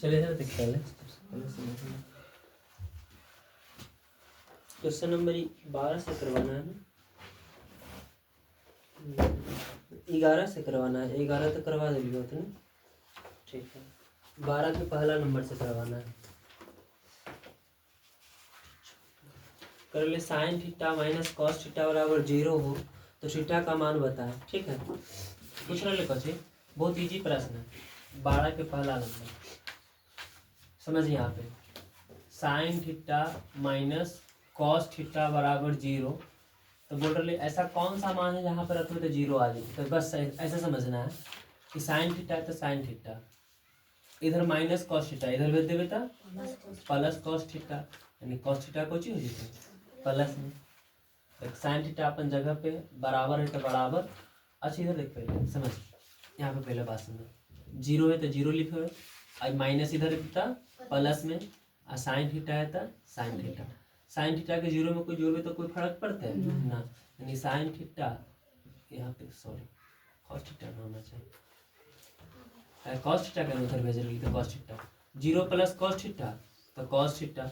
चलिए सर देखते हैं क्वेश्चन नंबर 12 से करवाना है ना, 11 से करवाना है। 11 तो करवा देंगे उतने, ठीक है। 12 के पहला नंबर से करवाना है। कर ले sine theta minus cos theta बराबर 0 हो तो थीटा का मान बताएं, ठीक है। पूछ रहे बच्चे, बहुत इजी प्रश्न है। 12 के पहला नंबर समझिए, यहाँ पे sine theta minus cos theta बराबर 0, तो बोल रहे ऐसा कौन सा मान है जहाँ पर रखोगे तो 0 आ जाए। तो बस ऐसा समझना है कि साइन थीटा है तो साइन थीटा, इधर माइनस कॉस थीटा, इधर भेज देवे तो प्लस कॉस थीटा, यानी कॉस थीटा को चीज हो जाए प्लस में। साइन थीटा अपन जगह पे बराबर है तो बराबर। अच्छा इधर देख पहले समझ, यहाँ पे पहले बात समझ, 0 है तो 0 लिखो, और माइनस इधर था प्लस में, और साइन थीटा है तो साइन थीटा। साइन थीटा के 0 में कोई जोड़े तो कोई फर्क पड़ता है ना, यानी साइन थीटा यहाँ पे सॉरी कॉस थीटा ना होना चाहिए, कॉस थीटा का उधर भेज रही तो cos theta 0 plus cos theta तो कॉस थीटा।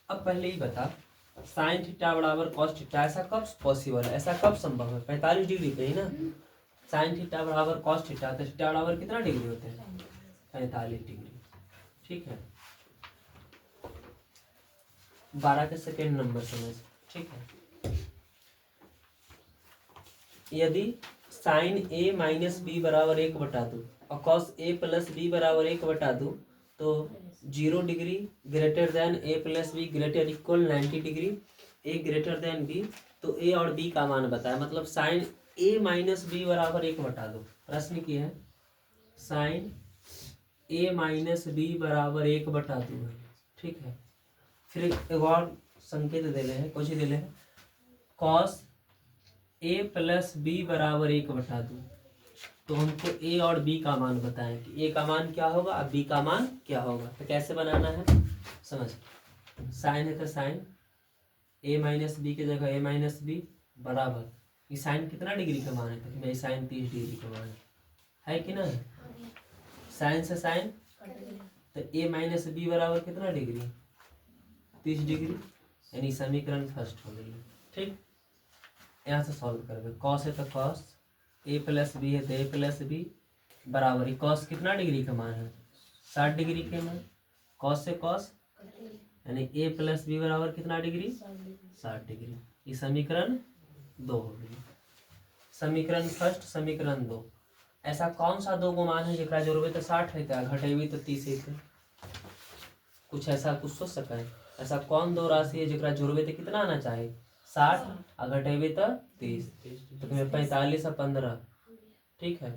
अब पहले ही बता, साइन थीटा बराबर कॉस थीटा ऐसा कब पॉसिबल है, ऐसा कब संभव है? 45 डिग्री पे ही ना। साइन थीटा बराबर कॉस थीटा तो थीटा बराबर कितना डिग्री होते हैं? 45 डिग्री, ठीक है। 12 के सेकेंड नंबर समझ, ठीक है। यदि साइन ए माइनस बी बराबर 1 बटा 2 और कॉस ए प्लस बी बराबर 1 बटा 2 तो 0 degree greater than A plus B greater equal 90 degree, A greater than B, तो ए और बी का मान बताया। मतलब साइन ए माइनस बी बराबर 1 बटा 2, प्रश्न की है साइन ए माइनस बी बराबर 1 बटा 2 है, ठीक है। फिर एक और संकेत दे रहे हैं, कुछ दे रहे हैं कॉस ए प्लस बी बराबर 1 बटा 2, तो हमको ए और बी का मान बताएं कि ए का मान क्या होगा और बी का मान क्या होगा। तो कैसे बनाना है समझ, साइन है तो साइन ए माइनस बी की जगह ए माइनस बी बराबर, ये साइन कितना डिग्री का मान है? तो मेरी साइन 30 डिग्री का मान है कि ना। साइन से साइन तो ए माइनस बी बराबर कितना डिग्री? 30 डिग्री, यानी समीकरण फर्स्ट हो गई, ठीक। यहाँ से सॉल्व करेंगे, कॉस है तो कॉस, ए प्लस बी है तो ए प्लस बी बराबर, कॉस कितना डिग्री का मान है? 60 डिग्री के मान, कॉस से कॉस यानी ए प्लस बी बराबर कितना डिग्री? 60 डिग्री। ये समीकरण 2 हो गई। समीकरण फर्स्ट समीकरण 2, ऐसा कौन सा दो गो मान है जरा जोड़बे तो 60 है, घटेबी तो 30 है? कुछ ऐसा कुछ सोच सका है? ऐसा कौन दो राशि है जरा जोड़बे तो कितना आना चाहिए? 60 और घटेबे तो 30, तो 45 और 15, ठीक है।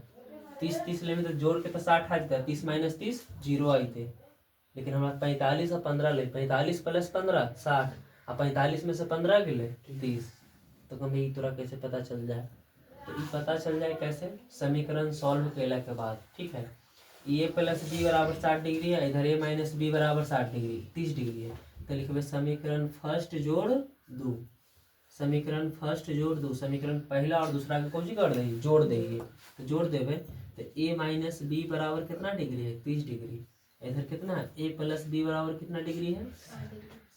30 ले में तो जोड़ के तो 60 आ जाता है, 30 माइनस 30 0 आई थे, लेकिन हमारा 45 और 15 ले, 45 प्लस 15 60, और 45 में से 15 के ले 30, तो कभी तोरा कैसे पता चल जाए? तो ये पता चल जाए कैसे? समीकरण सॉल्व कैला के बाद, ठीक है। ए प्लस बी बराबर 60 डिग्री है, इधर ए माइनस बी बराबर 60 डिग्री 30 डिग्री है, तो लिखबे समीकरण फर्स्ट जोड़ 2, समीकरण फर्स्ट जोड़ 2, समीकरण पहला और दूसरा के कौन सी कर देंगे? जोड़ देंगे, तो जोड़ देवे तो ए माइनस बी बराबर कितना डिग्री है? 30 डिग्री, इधर कितना है? ए प्लस बी बराबर कितना डिग्री है?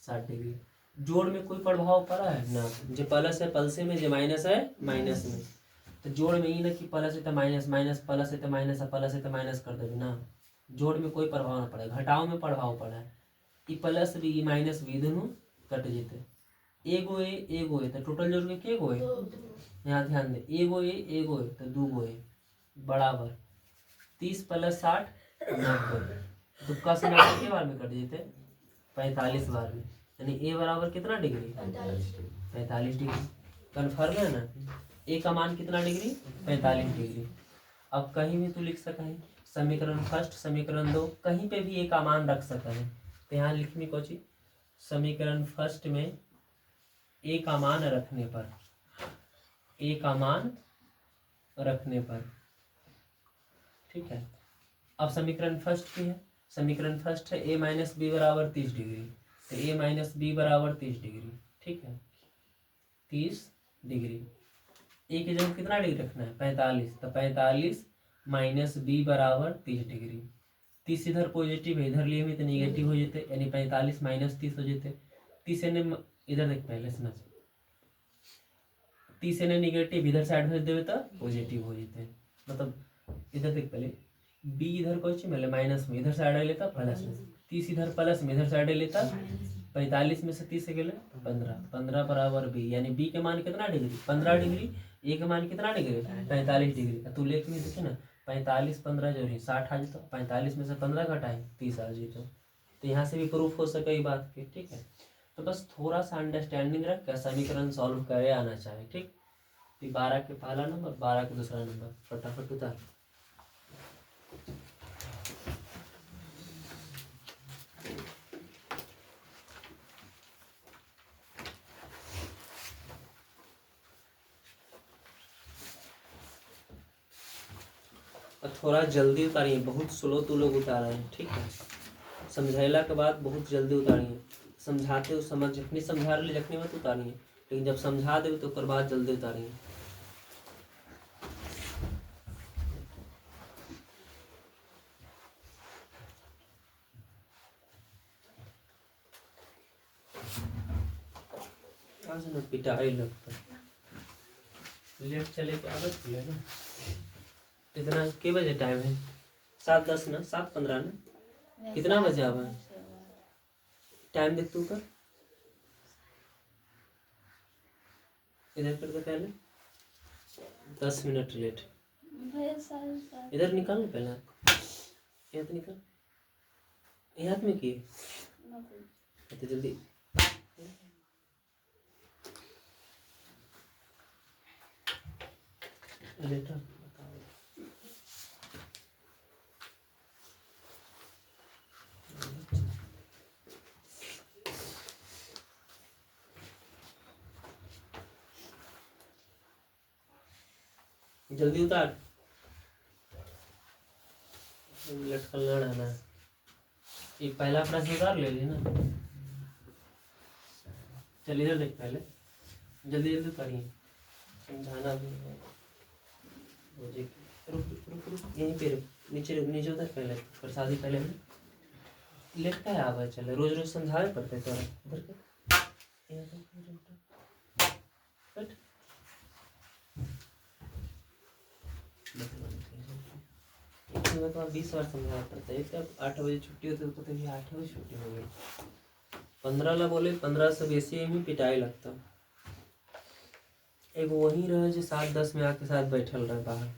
60 डिग्री। जोड़ में कोई प्रभाव पड़ा है ना, जो प्लस है प्लस में, जो माइनस है माइनस में, तो जोड़ में ही ना कि प्लस है तो माइनस, माइनस प्लस है तो माइनस, प्लस है तो माइनस कर देंगे ना, जोड़ में कोई प्रभाव ना पड़े, घटाव में प्रभाव पड़ा है। ई प्लस बी माइनस बी दोनों कट जेते, एगो ए तो टोटल जोड़ के के गो है? यहाँ ध्यान दे, एगो ए तो 2 गो है बराबर 30 प्लस 60 90, तुक्का से 90 के बार में कट जेते 45 बार में, यानी ए बराबर कितना डिग्री? 45 डिग्री। कन्फर्म है ना? ए का मान कितना डिग्री? 45 डिग्री। अब कहीं भी तू लिख सका है, समीकरण फर्स्ट समीकरण 2 कहीं पे भी ए का मान रख सका है, तो यहाँ लिखनी कोची समीकरण फर्स्ट में ए का मान रखने पर, ए का मान रखने पर, ठीक है। अब समीकरण फर्स्ट की है, समीकरण फर्स्ट है ए माइनस बी बराबर 30 डिग्री, तो ए माइनस बी बराबर 30 डिग्री, ठीक है 30 डिग्री। ए की जगह कितना डिग्री रखना है? 45, तो 45 माइनस बी बराबर 30 डिग्री, 30 इधर पॉजिटिव है, इधर लिए हुए तो निगेटिव हो जाते, यानी 45 माइनस 30 हो जाते। 30 ने इधर देख पहले समझ, 30 ने निगेटिव इधर साइड भेज देवे तो पॉजिटिव हो जाते, मतलब इधर देख पहले बी इधर कोई मतलब माइनस में, इधर साइड लेता प्लस में, 30 इधर प्लस में, इधर साइड लेता 45 में से 30 से गए 15, 15 बराबर बी, यानी बी के मान कितना डिग्री 15 डिग्री, ए के मान कितना डिग्री 45 डिग्री। तू लेख में देखे ना 45 15 जो है 60 आ जाता, 45 में से 15 घटाए 30 आ जाए। तो यहाँ से भी प्रूफ हो सके बात के, ठीक है। तो बस थोड़ा सा अंडरस्टैंडिंग रख कर समीकरण सॉल्व करे आना चाहिए, ठीक। 12 के पहला नंबर, 12 के दूसरा नंबर, फटाफट उतार। और थोड़ा जल्दी उतारिए, बहुत स्लो तो लोग उतार रहे हैं, ठीक है। समझाइला के बाद बहुत जल्दी उतारिए, समझाते हो समझ जखनी समझा रहे जखनी मत उतारिए, लेकिन जब समझा दे तो ओकर बाद जल्दी उतारिए। आज ना पिटाई लगता, लेट चले के आदत खुले ना। इतना के बजे टाइम है? 7:10 ना, 7:15 ना, कितना बजे आवा है? टाइम देख तू कर, इधर कर दे पहले 10 मिनट लेट। इधर निकाल ना पहले, यहाँ तो निकाल, यहाँ में किए तो जल्दी लेटर जल्दी उतार, लटकल ना रहना। ये पहला प्रश्न उतार ले ली ना, चल इधर देख पहले, जल्दी जल्दी उतारिए, समझाना भी है मुझे। रुक रुक रुक यहीं पे रुक, नीचे रुक, नीचे उतर पहले, प्रसादी पहले में लेट का है आवा, चले रोज रोज समझावे पड़ते तोरा। इधर के यहाँ तो हट इसमें तो 20 बार समझाना पड़ता है। तब 8 बजे छुट्टी होती है तो कभी 8 बजे छुट्टी हो गई, 15 ला बोले 15 से बेसी में पिटाई लगता। एक वही रहे जो 7:10 में आके साथ बैठल रहे बाहर।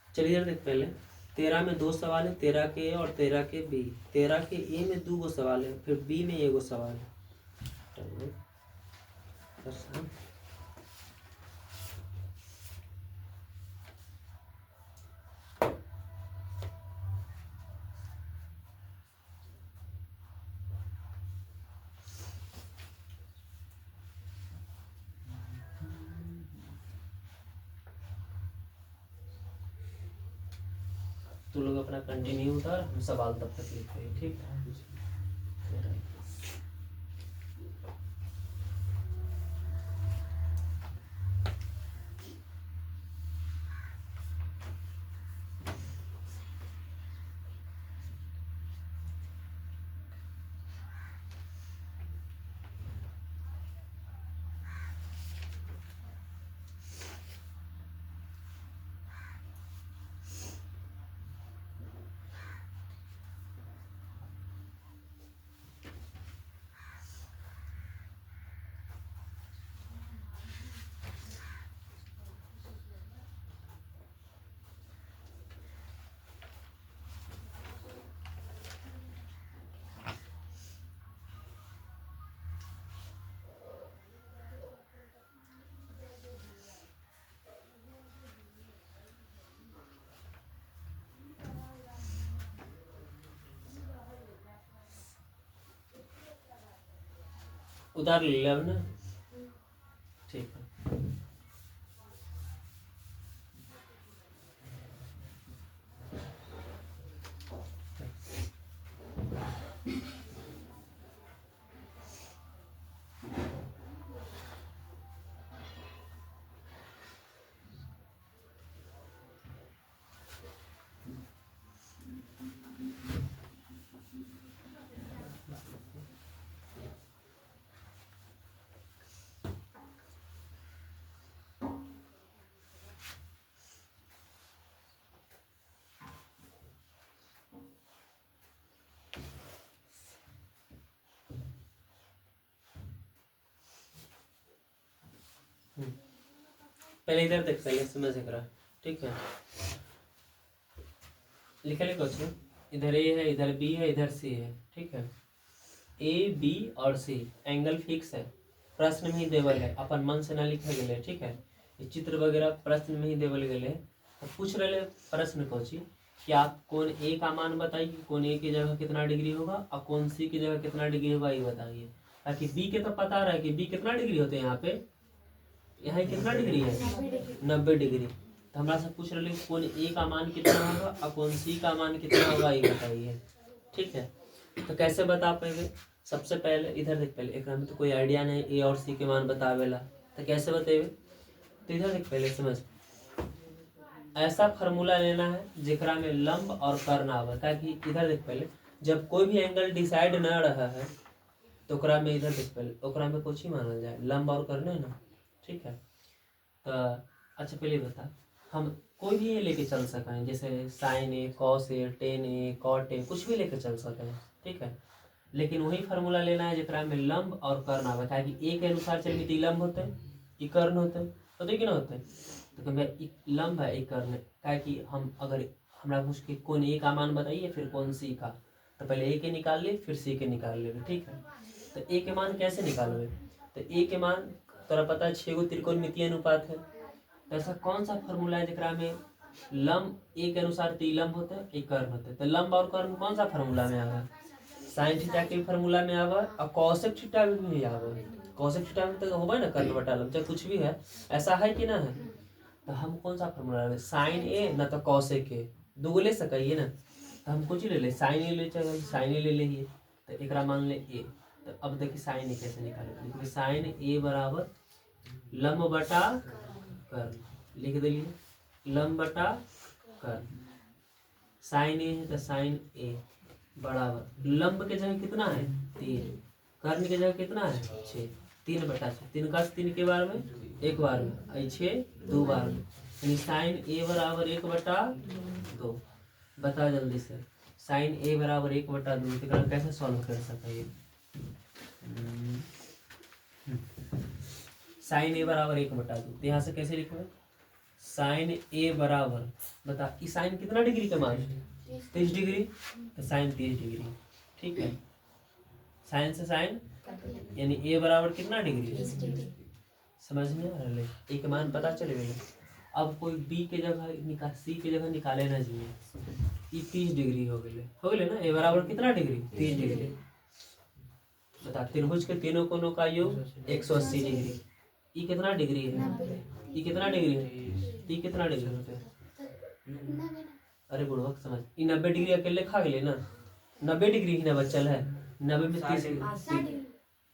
चलिए देख पहले, 13 में 2 सवाल है, 13 के ए और 13 के बी। 13 के ए में 2 सवाल है, फिर बी में 1 सवाल है। तो लोग अपना कंटिन्यू उतार, हम सवाल तब तक लिखते हैं, ठीक है। उतार लिया अब ना, ठीक है। पहले इधर देख, पहले समझ करा, ठीक है। लिखा लिखो अच्छे, इधर ए है, इधर बी है, इधर सी है, ठीक है। ए बी और सी एंगल फिक्स है, प्रश्न में ही देवल है, अपन मन से ना लिखे गए, ठीक है। ये चित्र वगैरह प्रश्न में ही देवल गए। तो पूछ रहे प्रश्न कोची कि आप कौन ए का मान बताइए कि कौन ए की जगह कितना डिग्री होगा और कौन सी की जगह कितना डिग्री होगा ये बताइए। ताकि बी के तो पता रहा है कि बी कितना डिग्री होते हैं, यहाँ पे यहाँ कितना डिग्री है 90 डिग्री। तो हमारा से पूछ रहे कौन ए का मान कितना होगा और कौन सी का मान कितना होगा ये बताइए, ठीक है। तो कैसे बता पाएंगे, सबसे पहले इधर देख, पहले एक में तो कोई आइडिया नहीं ए और सी के मान बतावेला, तो कैसे बतेबे। तो इधर देख पहले समझ, ऐसा फार्मूला लेना है जेकरा में लंब और कर्ण आवे। ताकि इधर देख पहले जब कोई भी एंगल डिसाइड न रहा है तो ओकरा में इधर देख पहले ओकरा में कुछ ही मानल जाए, लंब और कर्ण है ना, ठीक है। तो अच्छा पहले बता, हम कोई भी ये लेके चल सके हैं, जैसे sine A, cos A, tan A, cot A, कुछ भी लेके चल सके हैं, ठीक है। लेकिन वही फार्मूला लेना है जेकरा में लंब और कर्ण आवे। ताकि ए के अनुसार चलिए तो लंब होते हैं, कर्ण होते हैं, होते कि ना होते हैं। तो लंब है एक कर्ण, ताकि हम अगर हमारा पूछ के कौन ए का मान बताइए फिर कौन सी का, तो पहले ए के निकाल ले फिर सी के निकाल ले, ठीक है। तो ए के मान कैसे निकालोगे, तो ए के मान तोरा पता है 6 गो त्रिकोणमितीय अनुपात है। तो ऐसा कौन सा फार्मूला है जेकरा में लंब ए के अनुसार लंब होता है, एक कर्ण होता है। तो लंब और कर्ण कौन सा फार्मूला में आवा, साइन थीटा के फार्मूला में आवा और कॉसेक थीटा में भी आवा। कॉसेक थीटा में तो होगा ना कर्ण बटा लंब, चाहे कुछ भी है, ऐसा है कि ना है। तो हम कौन सा फार्मूला ले, साइन ए ना तो कॉसेक ए, दो ले सकिए ना। तो हम कुछ ले साइन ए ले, चलो साइन ए ले लीजिए। तो एक मान ले ए। तो अब देखिए साइन ए कैसे निकाले, देखिए साइन ए बराबर लंब बटा कर्ण, लिख दिलिए लंब बटा कर्ण। साइन ए है तो साइन ए बराबर लंब के जगह कितना है 3, कर्ण के जगह कितना है 6, 3 बटा 6, 3 का 3 के बार में एक बार में, 6 2 बार में, यानी साइन ए बराबर 1/2। बता जल्दी से, साइन ए बराबर 1/2 तो कैसे सॉल्व कर सके। साइन ए बराबर 1/2, तो यहाँ से कैसे लिखोगे, साइन ए बराबर बता कि साइन कितना डिग्री का मान है 30 डिग्री, तो साइन 30 डिग्री, ठीक है। साइन से साइन यानी ए बराबर कितना डिग्री, समझ में आ रहा है, एक मान पता चले गए। अब कोई बी के जगह सी के जगह निकाले ना चाहिए, ये 30 डिग्री हो गए ना, ए बराबर कितना डिग्री 30 डिग्री। बता त्रिभुज के तीनों कोनों का योग 180 डिग्री, ये कितना डिग्री है, ये कितना डिग्री है, ये कितना डिग्री होता है। अरे बुढ़वा समझ, ये 90 डिग्री अकेले खा गए ना, 90 डिग्री ही ना बचल है, 90 में 30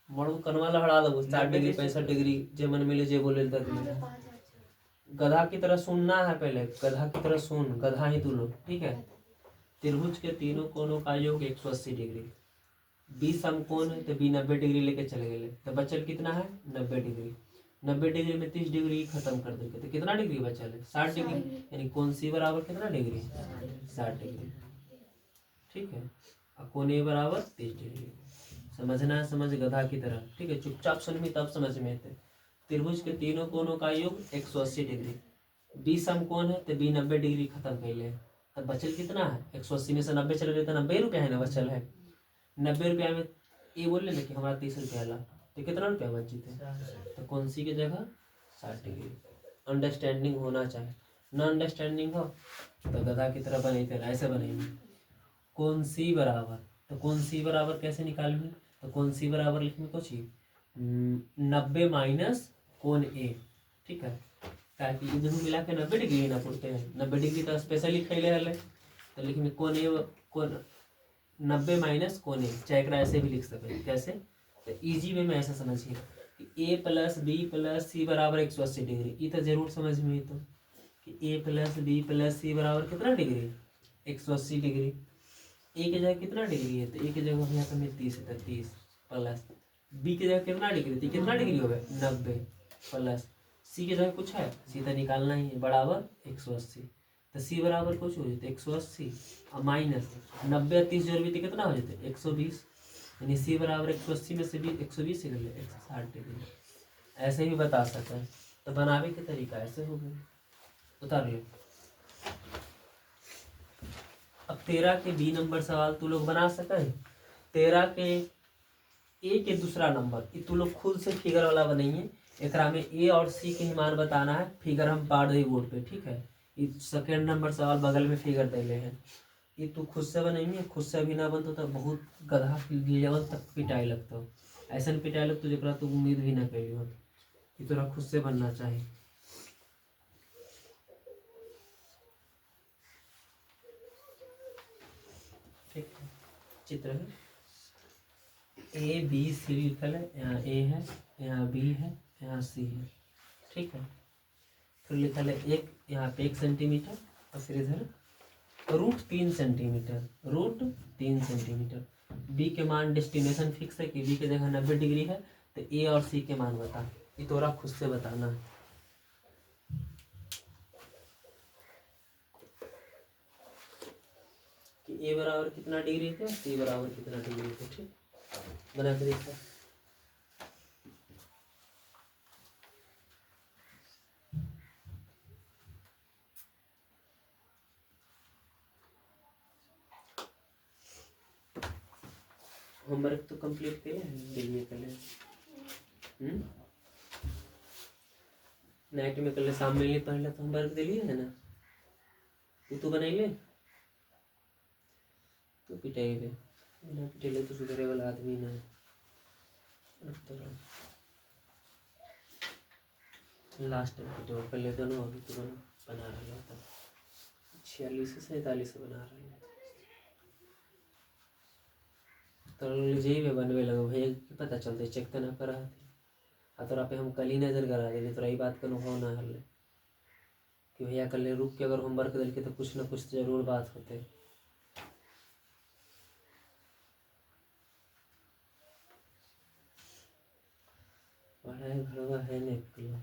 मड़ू कनवा लहड़ा दो 60 डिग्री 65 डिग्री जे मन मिले जे बोले गधा की तरह सुनना है, पहले गधा की तरह सुन, गधा ही तू लोग, ठीक है। त्रिभुज के तीनों कोनों का योग 180 डिग्री, बी समकोण है तो बी 90 डिग्री लेके चले गए, तो बचल कितना है 90 डिग्री। 90 डिग्री में 30 डिग्री खत्म कर देंगे तो कितना डिग्री बचल है 60 डिग्री, यानी कोण सी बराबर कितना डिग्री 60 डिग्री, ठीक है। और कोण ए बराबर 30 डिग्री। समझना है समझ गधा की तरह, ठीक है, चुपचाप सुनमी तब समझ में आते। त्रिभुज के तीनों कोनों का योग 180 डिग्री, बी समकोण है तो बी 90 डिग्री खत्म कर ले, तब बचल कितना है 180 में से 90 चले गए तो 90 रुपया है ना बचल है। 90 रुपया में ये बोल ले कि हमारा 30 रुपया ला, तो कितना रुपया बच जीते, तो कौन सी की जगह 60 डिग्री। अंडरस्टैंडिंग होना चाहिए, न अंडरस्टैंडिंग हो तो गधा की तरह बने थे, ऐसे बनेंगे। कौन सी बराबर, तो कौन सी बराबर कैसे निकालेंगे, तो कौन सी बराबर लिखने को चाहिए 90 माइनस कोण ए, ठीक है। ताकि ये दोनों मिला के 90 डिग्री ना पड़ते हैं, 90 डिग्री तो स्पेशली खैले हले, तो लिखेंगे कोण ए, कोण 90 माइनस कोण ए, चाहे ऐसे भी लिख सकते हैं, कैसे, तो इजी वे में ऐसा समझिए कि ए प्लस बी प्लस सी बराबर 180 डिग्री, ये तो जरूर समझ में तो कि ए प्लस बी प्लस सी बराबर कितना डिग्री 180 डिग्री। ए की जगह कितना डिग्री है, तो ए की जगह यहाँ पर 30 है, 30 प्लस बी की जगह कितना डिग्री थी, कितना डिग्री हो गया 90 प्लस सी की जगह कुछ है, सीधा निकालना ही है बराबर 180, तो सी बराबर कुछ हो जाते 180 और माइनस 90 और 30 जोड़ भी तो कितना हो जाते 120, यानी सी बराबर 180 में से भी 120 निकल ले 160 डिग्री। ऐसे भी बता सकते हैं, तो बनावे के तरीका ऐसे हो गए, उतार ले। अब 13 के बी नंबर सवाल तू लोग बना सके। 13 के ए के दूसरा नंबर ये तू लोग खुद से फिगर वाला बनाइए। एकरा में ए और सी के ही मान बताना है। फिगर हम पाड़ दे बोर्ड पे, ठीक है। ये सेकेंड नंबर सवाल बगल में फिगर दे ले हैं, ये तू खुद से बनाइए। खुद से भी ना बनतो तो बहुत गधा लेवल तक पिटाई लगता हो। ऐसा पिटाई लगता जरा तू उम्मीद भी ना कैली हो। ये तोरा खुद से बनना चाहिए। ठीक है, चित्र है ए बी सी लिखल है। यहाँ ए है, यहाँ बी है, यहाँ सी है, ठीक है। फिर लिखल है एक, यहाँ पे 1 सेंटीमीटर और फिर इधर √3 सेंटीमीटर, √3 सेंटीमीटर। बी के मान डेस्टिनेशन फिक्स है कि बी की जगह 90 डिग्री है, तो ए और सी के मान बता। ये तोरा खुद से बताना है। कि ए बराबर कितना डिग्री थे, सी बराबर कितना डिग्री थे, ठीक। बना के देखा। होमवर्क तो कंप्लीट किया है, दिन कर ले। नाइट में कर ले, शाम में पहले तो होमवर्क दे लिए है ना। तू बनाइए, तू पिटाइए। बिना पिटाइए तो सुधरे वाला आदमी ना। लास्ट टाइम पिटो पहले दोनों, अभी तो बना रहा था 46 से 47 बना रहे हैं। तो जेबे बनवे लगे भैया की पता चलते चेक तो ना करा थे। तोरा पे हम कल ही नजर करा देने, तोरा ये बात का अनुभव ना हल कि भैया कल रुक के अगर होमवर्क दिल के तो कुछ ना कुछ जरूर बात होते। पढ़ाई घरवा है नहीं किलो।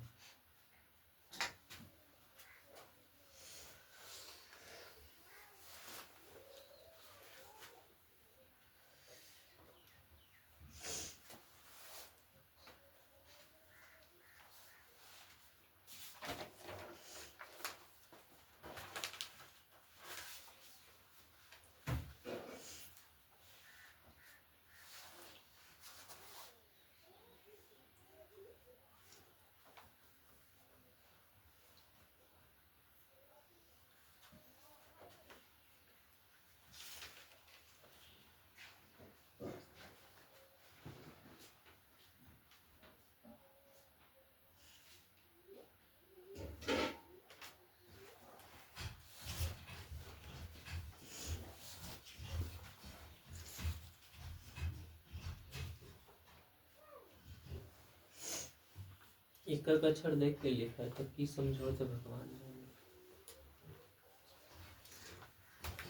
एक अक्षर देख के लिखा है तो की समझो तो भगवान जाने।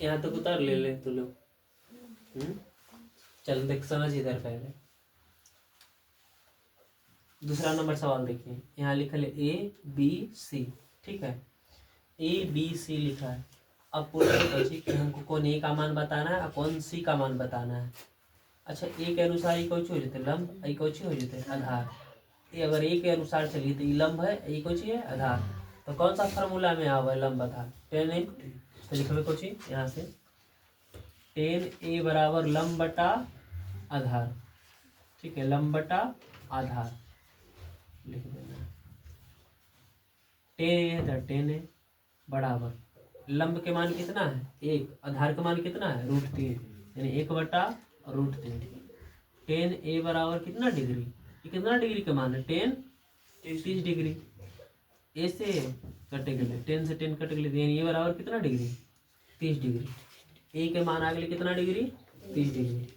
यहाँ तक उतार ले तू लोग। चल देख समझ इधर पहले। दूसरा नंबर सवाल देखिए, यहाँ लिखा है ए बी सी, ठीक है। ए बी सी लिखा है। अब पूछे कि हमको कौन ए का मान बताना है और कौन सी का मान बताना है। अच्छा, ए के अनुसार ये कौन हो जाते लंब, ये कौन हो जाते आधार। ये अगर ए के अनुसार चलिए तो ये लंब है, ये कौन है आधार। तो कौन सा फार्मूला में आवा है लंब आधार, 10a। तो लिखो कौन यहाँ से 10a बराबर लंब बटा आधार, ठीक है। लंब बटा आधार लिख देना। 10a है तो 10a बराबर लंब के मान कितना है 1, आधार का मान कितना है √3, यानी 1 बटा √3। 10a बराबर कितना डिग्री, ये कितना डिग्री का मान है 10, 30 डिग्री। ए से कटे गए 10 से 10 कट गए, ये बराबर कितना डिग्री 30 डिग्री। ए के मान आ गए कितना डिग्री 30 डिग्री।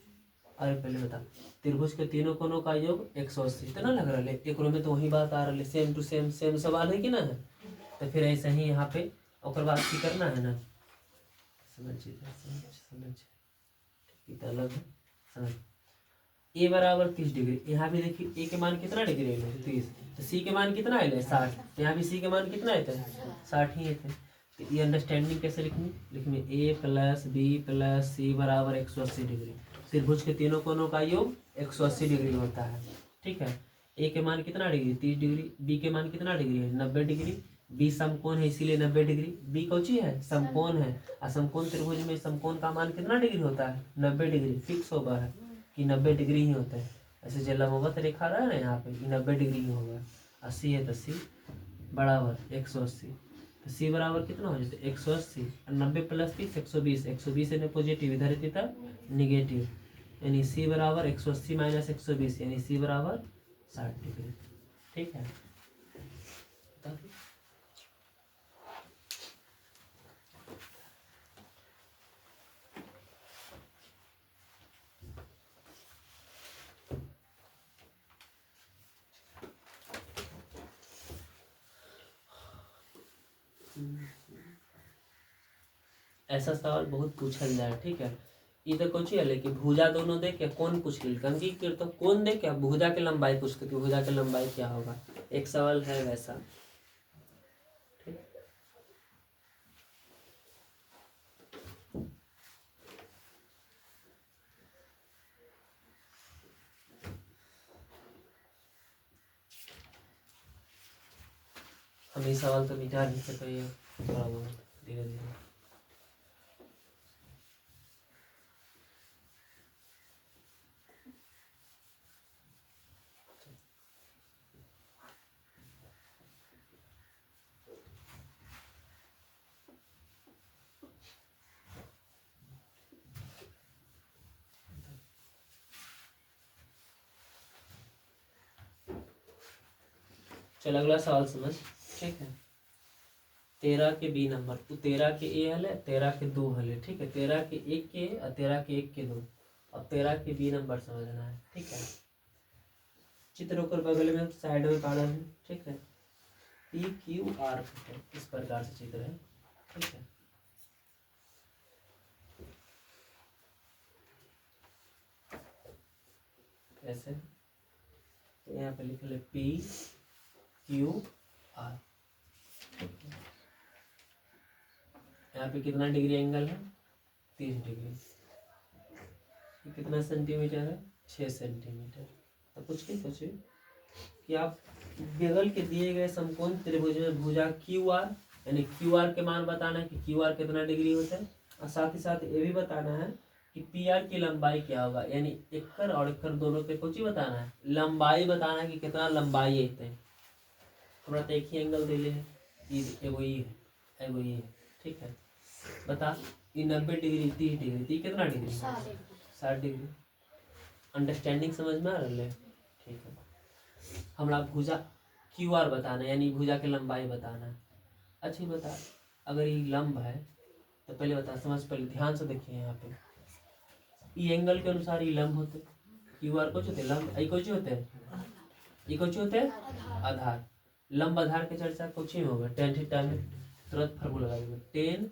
अरे पहले बता, त्रिभुज के तीनों कोनों का योग 180 इतना लग रहा है। एक में तो वही बात आ रही है, सेम टू सेम सेम सवाल है कि ना है। तो फिर ऐसे ही यहाँ पे और बात की करना है ना। समझिए समझ अलग है समझ। ए बराबर 30 डिग्री, यहाँ भी देखिए ए के मान कितना डिग्री है 30, तो सी के मान कितना है 60, तो यहाँ भी सी के मान कितना है 60 ही है। तो ये अंडरस्टैंडिंग कैसे लिखनी ए प्लस बी प्लस सी बराबर 180 डिग्री। त्रिभुज के तीनों कोनों का योग 180 डिग्री होता है, ठीक है। ए के मान कितना डिग्री 30 डिग्री, बी के मान कितना डिग्री है 90 डिग्री, बी समकोण है इसीलिए 90 डिग्री, बी कौची है समकोण है, और समकोण त्रिभुज में समकोण का मान कितना डिग्री होता है 90 डिग्री, फिक्स होगा है कि 90 डिग्री ही होता है। ऐसे जो लंबवत रेखा रहा है ना यहाँ पे 90 डिग्री ही होगा। 80 है तो सी बराबर 180, तो सी बराबर कितना हो जाता है 180, 90 प्लस 30 120, 120 यानी पॉजिटिव, इधर कितना निगेटिव, यानी सी बराबर 180 माइनस 120 यानी सी बराबर 60 डिग्री। ठीक है, ऐसा सवाल बहुत पूछल जाए। ठीक है, इधर कुछ है लेकिन भुजा दोनों दे के कौन पूछ ली कंकी कर तो कौन दे क्या भुजा के लंबाई पूछते कि भुजा की लंबाई क्या होगा, एक सवाल है वैसा। ठीक, हम ये सवाल तो मिटा नहीं सके, थोड़ा बहुत धीरे धीरे। चल अगला सवाल समझ। ठीक है, 13 के बी नंबर तो 13 के ए हल है, 13 के 2 हल है। ठीक है, 13 के 1 के और 13 के 1 के 2, अब 13 के बी नंबर समझना है। ठीक है, चित्र होकर बगल में साइड में काढ़ा है। ठीक है, पी क्यू आर इस प्रकार से चित्र है। ठीक है, ऐसे तो यहाँ पे लिख ले पी क्यू आर। यहाँ पे कितना डिग्री एंगल है 30 डिग्री, ये कितना सेंटीमीटर है 6 सेंटीमीटर। तो कुछ कि आप बगल के दिए गए समकोण त्रिभुज में भुजा क्यू आर यानी क्यू आर के मान बताना है कि क्यू आर कितना डिग्री होता है, और साथ ही साथ ये भी बताना है कि पी आर की लंबाई क्या होगा, यानी एकड़ और एकड़ दोनों के कुछ ही बताना है, लंबाई बताना है कि कितना लंबाई है। हमारा तो एक ही एंगल दे ले है, एगो ये है एगो ये है। ठीक है, बता ये 90 डिग्री 30 डिग्री ती कितना डिग्री 60 डिग्री। अंडरस्टैंडिंग समझ में आ रहा है। ठीक है, हमारा भुजा क्यू आर बताना है यानी भुजा की लंबाई बताना है। अच्छी बता, अगर ये लंब है तो पहले बता समझ, पहले ध्यान से देखिए यहाँ पे ये एंगल के अनुसार ये लंब होते, क्यू आर कुछ होते लंब, आई कुछ होते हैं, ये कुछ होते हैं आधार। लंब आधार के चर्चा कुछ ही होगा टेन थीटा में, तुरंत फार्मूला लगाएंगे टेन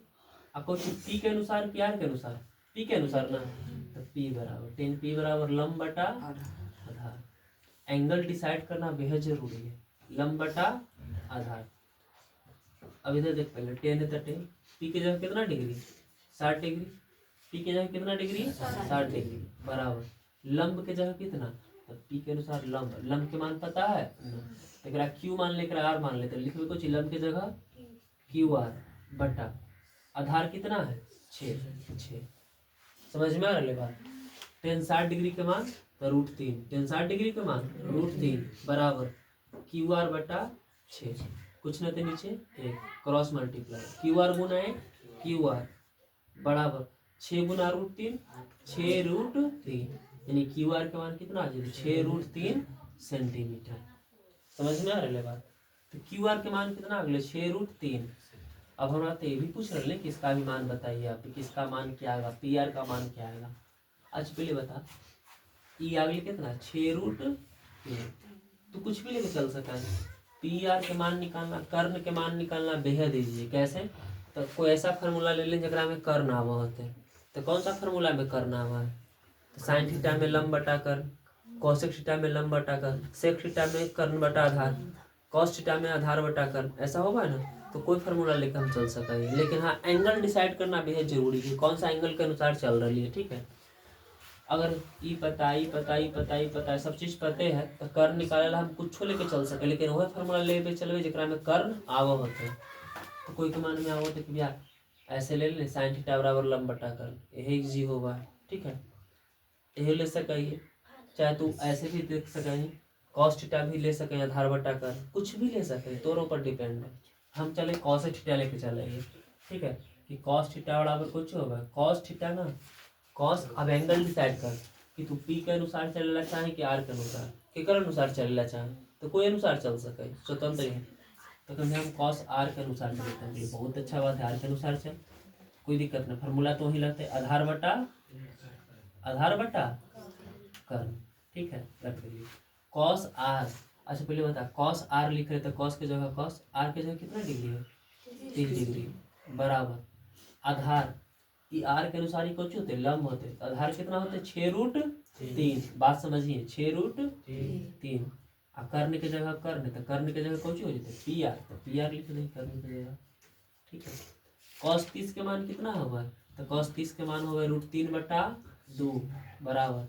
कुछ पी के अनुसार पी आर के अनुसार पी के अनुसार ना, तो पी बराबर टेन पी बराबर लंब बटा आधार। एंगल डिसाइड करना बेहद जरूरी है, लंब बटा आधार। अब इधर देख पहले टेन है तो टेन पी की जगह कितना डिग्री 60 डिग्री, पी की जगह कितना डिग्री 60 डिग्री बराबर लंब के जगह कितना, तो पी के अनुसार लंब, लंब के मान पता है तो क्यू मान ले आर मान ले, तो लिख लो कुछ लंब की जगह क्यू आर बटा आधार कितना है 6। समझ में आ रहा है बात। टेन 60 डिग्री के मान तो √3, टेन 60 डिग्री के मान √3 बराबर क्यू आर बटा 6, कुछ न थे नीचे एक क्रॉस मल्टीप्लाई क्यू आर गुना एक क्यू आर बराबर 6 गुना √3 6√3, यानी क्यू आर के मान कितना आ जाए 6√3 सेंटीमीटर। समझ में आ रहा है बात। तो क्यू आर के मान कितना अगले 6√3। अब हमारा तो ये भी पूछ रहे हैं किसका भी मान बताइए आप, किसका मान क्या आएगा, पी आर का मान क्या आएगा। अच्छा पहले बता ई अगले कितना 6√3, तो कुछ भी लेके चल सकता है। पी आर के मान निकालना, कर्ण के मान निकालना बेहद ईजी है। कैसे, तो कोई ऐसा फार्मूला ले लें जरा में कर्ण आवा होते हैं, तो कौन सा फार्मूला में कर्ण आवा है, तो साइन थीटा में लंब बटा कर्ण, कॉसेक थीटा में लंब बटा कर्ण, सेक थीटा में कर्ण बटा आधार, कॉस थीटा में आधार बटा कर्ण, ऐसा होगा ना। तो कोई फार्मूला लेकर हम चल सकेंगे, लेकिन हाँ एंगल डिसाइड करना बेहद जरूरी है, कौन सा एंगल के अनुसार चल रही है। ठीक है, अगर ई पता सब चीज पते है तो कर्ण निकाले हम कुछो लेके चल सके, लेकिन वह फार्मूला लेके चलबे जरा में कर्ण आव होते। तो कोई के मान में आवो तो भैया ऐसे ले ले साइन थीटा बराबर लंब बटा कर्ण, यही इजी होगा। ठीक है, यही ले सकिए, चाहे तू ऐसे भी देख सकें, कॉस थीटा भी ले सकें, आधार बटा कर्ण कुछ भी ले सकें, तोरों पर डिपेंड है। हम चले कॉस थीटा लेके चलेंगे। ठीक है, कि कॉस थीटा बराबर कुछ होगा कॉस थीटा ना, कॉस अब एंगल डिसाइड कर कि तू पी के अनुसार चलेला चाहे कि आर के अनुसार, केकर अनुसार चलेला चाहे, तो कोई अनुसार चल सके, स्वतंत्र है। तो कहीं हम कॉस आर के अनुसार चलते हैं, बहुत अच्छा बात है, आर के अनुसार चल, कोई दिक्कत नहीं। फार्मूला तो वही लगते आधार बटा कर्ण। ठीक है, रख लीजिए कॉस आर। अच्छा पहले बता, कॉस आर लिख रहे तो कॉस की जगह कॉस, आर की जगह कितना डिग्री है 30 डिग्री, बराबर आधार ई आर के अनुसार ही कुछ होते लंब होते, तो आधार कितना होते 6√3। बात समझिए 6√3। आ कर्ण के जगह कर्ण, तो कर्ण के जगह कुछ हो जाते पी आर, तो पी आर लिख दें कर्ण की जगह। ठीक है, कॉस 30 के मान कितना होगा, तो कॉस 30 के मान होगा √3/2 बराबर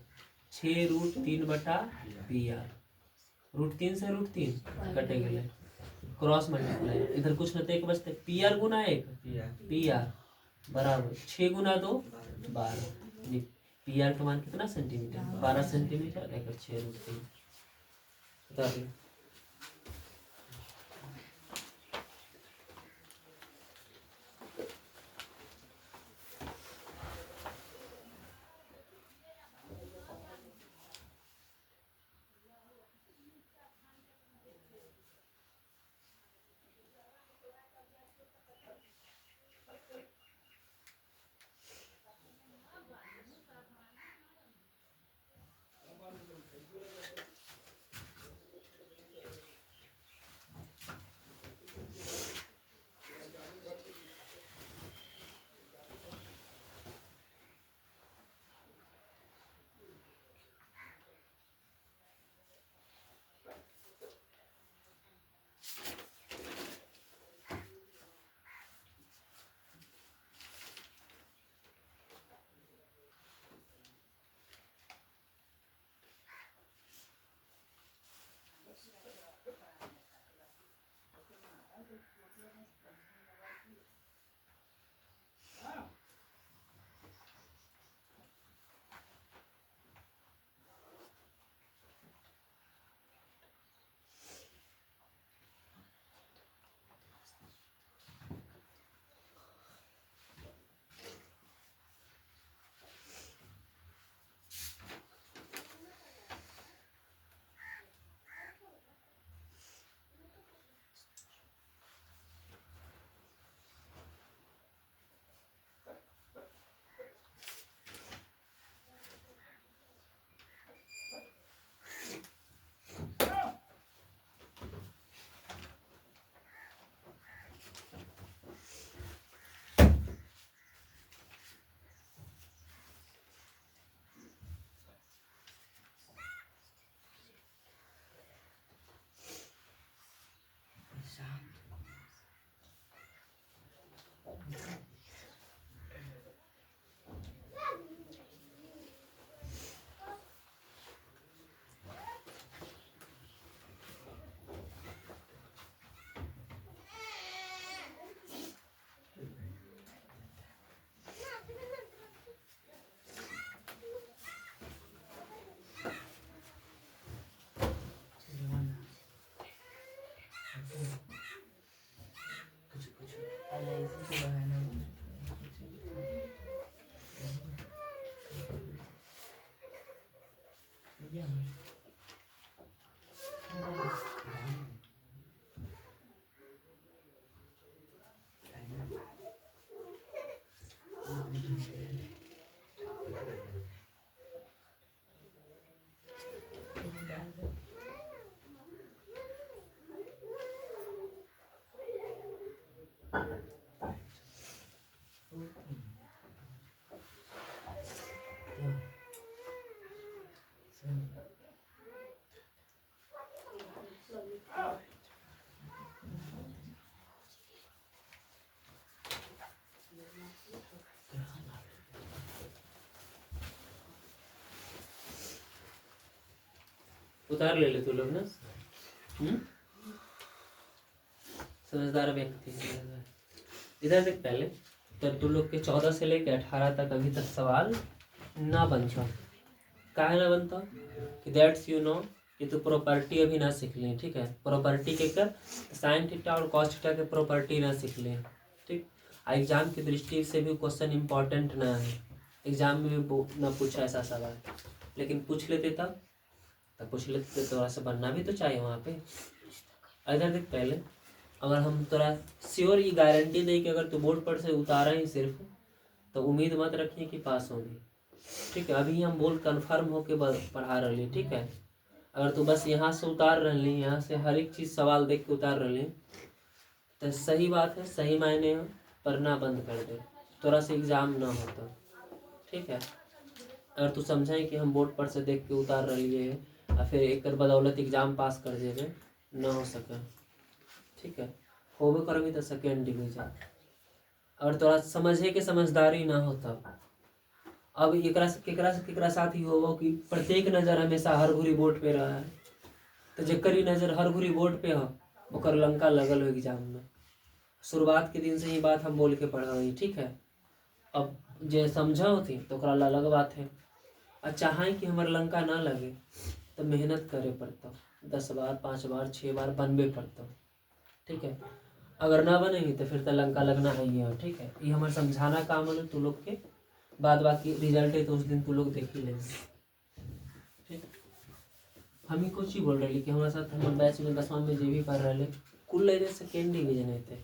6√3/पी आर। √3 से √3 कटे गए, क्रॉस मल्टीप्लाई, इधर कुछ नहीं तो एक बचते पी आर गुना 1 पी आर बराबर 6 गुना 2 12। पी आर का मान कितना सेंटीमीटर 12 सेंटीमीटर, एक 6√3 बता दिए। उतार ले तू लोग ना। समझदार व्यक्ति। इधर देख पहले, तो तू लोग के 14 से लेकर 18 तक अभी तक सवाल ना बनता। काहे ना बनता कि दैट्स यू नो कि तू प्रॉपर्टी अभी ना सीख ले। ठीक है, प्रॉपर्टी के कर साइन थीटा और कॉस थीटा के प्रॉपर्टी ना सीख ले। ठीक, एग्जाम की दृष्टि से भी क्वेश्चन इंपॉर्टेंट ना है, एग्जाम में भी ना पूछा ऐसा सवाल, लेकिन पूछ लेते तब पूछ लेते तो थोड़ा सा बनना भी तो चाहिए वहाँ पे। इधर देख पहले, अगर हम थोड़ा श्योर ये गारंटी दें कि अगर तू बोर्ड पर से उतारा ही सिर्फ, तो उम्मीद मत रखिए कि पास होगी। ठीक है, अभी हम बोल कन्फर्म होके पढ़ा रही। ठीक है, अगर तू बस यहाँ से उतार रही, यहाँ से हर एक चीज़ सवाल देख के उतार रही, तो सही बात है, सही मायने हो, पढ़ना बंद कर दे, थोड़ा सा एग्जाम ना होता। ठीक है, अगर तू समझाएं कि हम बोर्ड पर से देख के उतार रही है और फिर एक बदौलत एग्जाम पास कर देवे, ना हो सके। ठीक है, होबे करबी तो सेकेंड डिवीजन। और थोड़ा समझे के समझदारी ना होता। अब केकरा साथ ही होगा कि प्रत्येक नज़र हमेशा हर घुरी बोर्ड पे रहा है, तो जकर ही नज़र हर घुरी बोर्ड पे हो ओकर लंका लगल हो एग्जाम में। शुरुआत के दिन से ही बात हम बोल के पढ़ा रही। ठीक है, अब जे समझा होती तो ओकरा अलग बात है। और चाहें कि हमारे लंका ना लगे तो मेहनत करे पड़ता, 10 बार 5 बार 6 बार बनबे पड़ता। ठीक है, अगर ना बनेगी तो फिर तो लंका लगना है ही है। ठीक है, ये हमारे समझाना काम है तू लोग के, बाद बाकी रिजल्ट है तो उस दिन तू लोग देख ही लेंगे। ठीक, हम ही कुछ ही बोल रहे कि हमारे साथ हमारे बैच में 10वां में जो भी पढ़ रहे कुल ले सेकेंड डिवीजन है थे,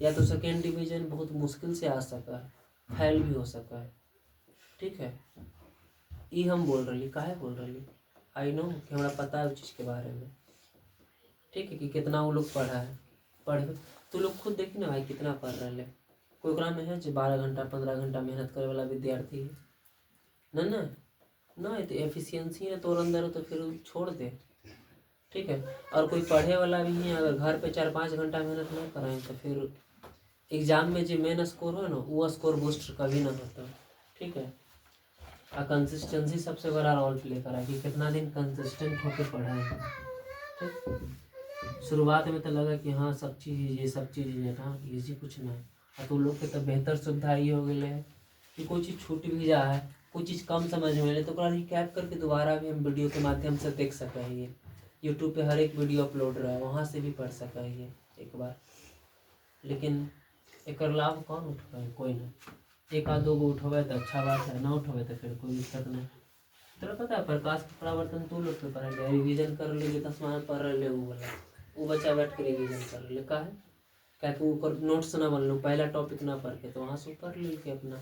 या तो सेकेंड डिवीजन बहुत मुश्किल से आ सका है, फेल भी हो सका है। ठीक है, ये हम बोल रही, काहे बोल रही, आई नो कि हमारा पता है उस चीज़ के बारे में। ठीक है, कि कितना वो लोग पढ़ा है, पढ़े तो लोग खुद देखी ना भाई कितना पढ़ रहे। कोई ओकरा में है जो 12 घंटा 15 घंटा मेहनत करे वाला विद्यार्थी है ना ना ना, तो एफिशिएंसी है तो अंदर हो तो फिर छोड़ दे। ठीक है, और कोई पढ़े वाला भी है, अगर घर पे 4-5 घंटा मेहनत नहीं कराएं तो फिर एग्जाम में जो मेन स्कोर हो ना वो स्कोर बूस्ट कभी ना होता। ठीक है, और कंसिस्टेंसी सबसे बड़ा रोल प्ले करा कि कितना दिन कंसिस्टेंट होकर पढ़ाए। ठीक, शुरुआत में तो लगा कि हाँ सब चीज़ ये ना इजी कुछ ना है, और तुम लोग के तो बेहतर सुविधा ये हो गई है कि कोई चीज़ छूट भी जा है, कोई चीज़ कम समझ में तो रिकैप करके दोबारा भी हम वीडियो के माध्यम से देख सके हैं। यूट्यूब पे हर एक वीडियो अपलोड रहा है, वहाँ से भी पढ़ सका है एक बार। लेकिन एक लाभ कौन उठाए, कोई ना, एक आध दो गो उठोबे तो अच्छा बात है, ना उठोबे तो फिर कोई दिक्कत नहीं। तेरा पता है प्रकाश के परावर्तन तू लोग पे पढ़ ले, रिविजन कर ले, 10वां पढ़ रहे वो वाला, वो बच्चा बैठ के रिविजन कर ले का है क्या कि ऊपर नोट्स ना बन लो, पहला टॉपिक ना पढ़ के तो वहाँ से पढ़ ले के अपना।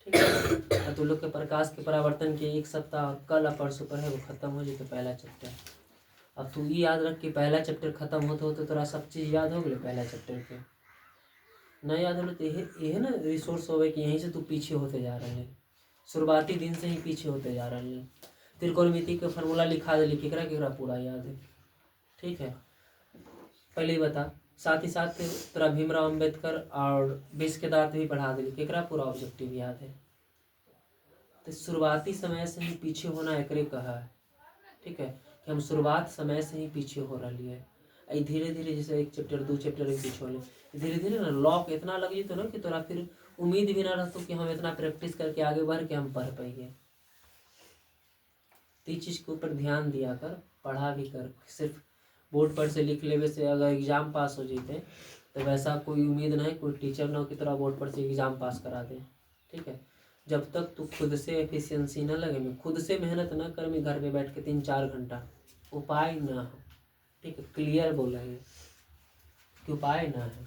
ठीक है, तो लोग के प्रकाश के परावर्तन के 1 सप्ताह कल परसों पढ़े वो खत्म हो जाए पहला चैप्टर। अब तू ये याद रख कि पहला चैप्टर खत्म होते होते तोरा सब चीज़ याद हो गए पहला चैप्टर के, नहीं याद हो तो ये ना रिसोर्स हो कि यहीं से तू पीछे होते जा रहे हैं, शुरुआती दिन से ही पीछे होते जा रहे हैं। त्रिकोणमिति का फार्मूला लिखा दे, केकरा केकरा पूरा याद है। ठीक है, पहले ही बता, साथ ही साथ तेरा भीमराव अंबेडकर और विश्व के दांत भी पढ़ा दे, केकरा पूरा ऑब्जेक्टिव याद है। तो शुरुआती समय से ही पीछे होना एकरे कहा है। ठीक है, कि हम शुरुआत समय से ही पीछे हो रही है, धीरे धीरे जैसे 1 चैप्टर 2 चैप्टर एक पीछे होने धीरे धीरे ना लॉक इतना लग तो ना कि तोरा फिर उम्मीद भी ना रहता कि हम इतना प्रैक्टिस करके आगे बढ़ के हम पढ़ पाएंगे। तो इस चीज़ के ऊपर ध्यान दिया कर, पढ़ा भी कर। सिर्फ बोर्ड पर से लिख लेवे से अगर एग्ज़ाम पास हो जाते तो वैसा कोई उम्मीद नहीं, कोई टीचर ना हो कि तरह बोर्ड पर से एग्ज़ाम पास करा दे। ठीक है, जब तक तू खुद से एफिशिएंसी ना लगे में, खुद से मेहनत ना कर में, घर पे बैठ के 3-4 घंटा उपाय ना हो। ठीक है, क्लियर बोला है कि उपाय ना है।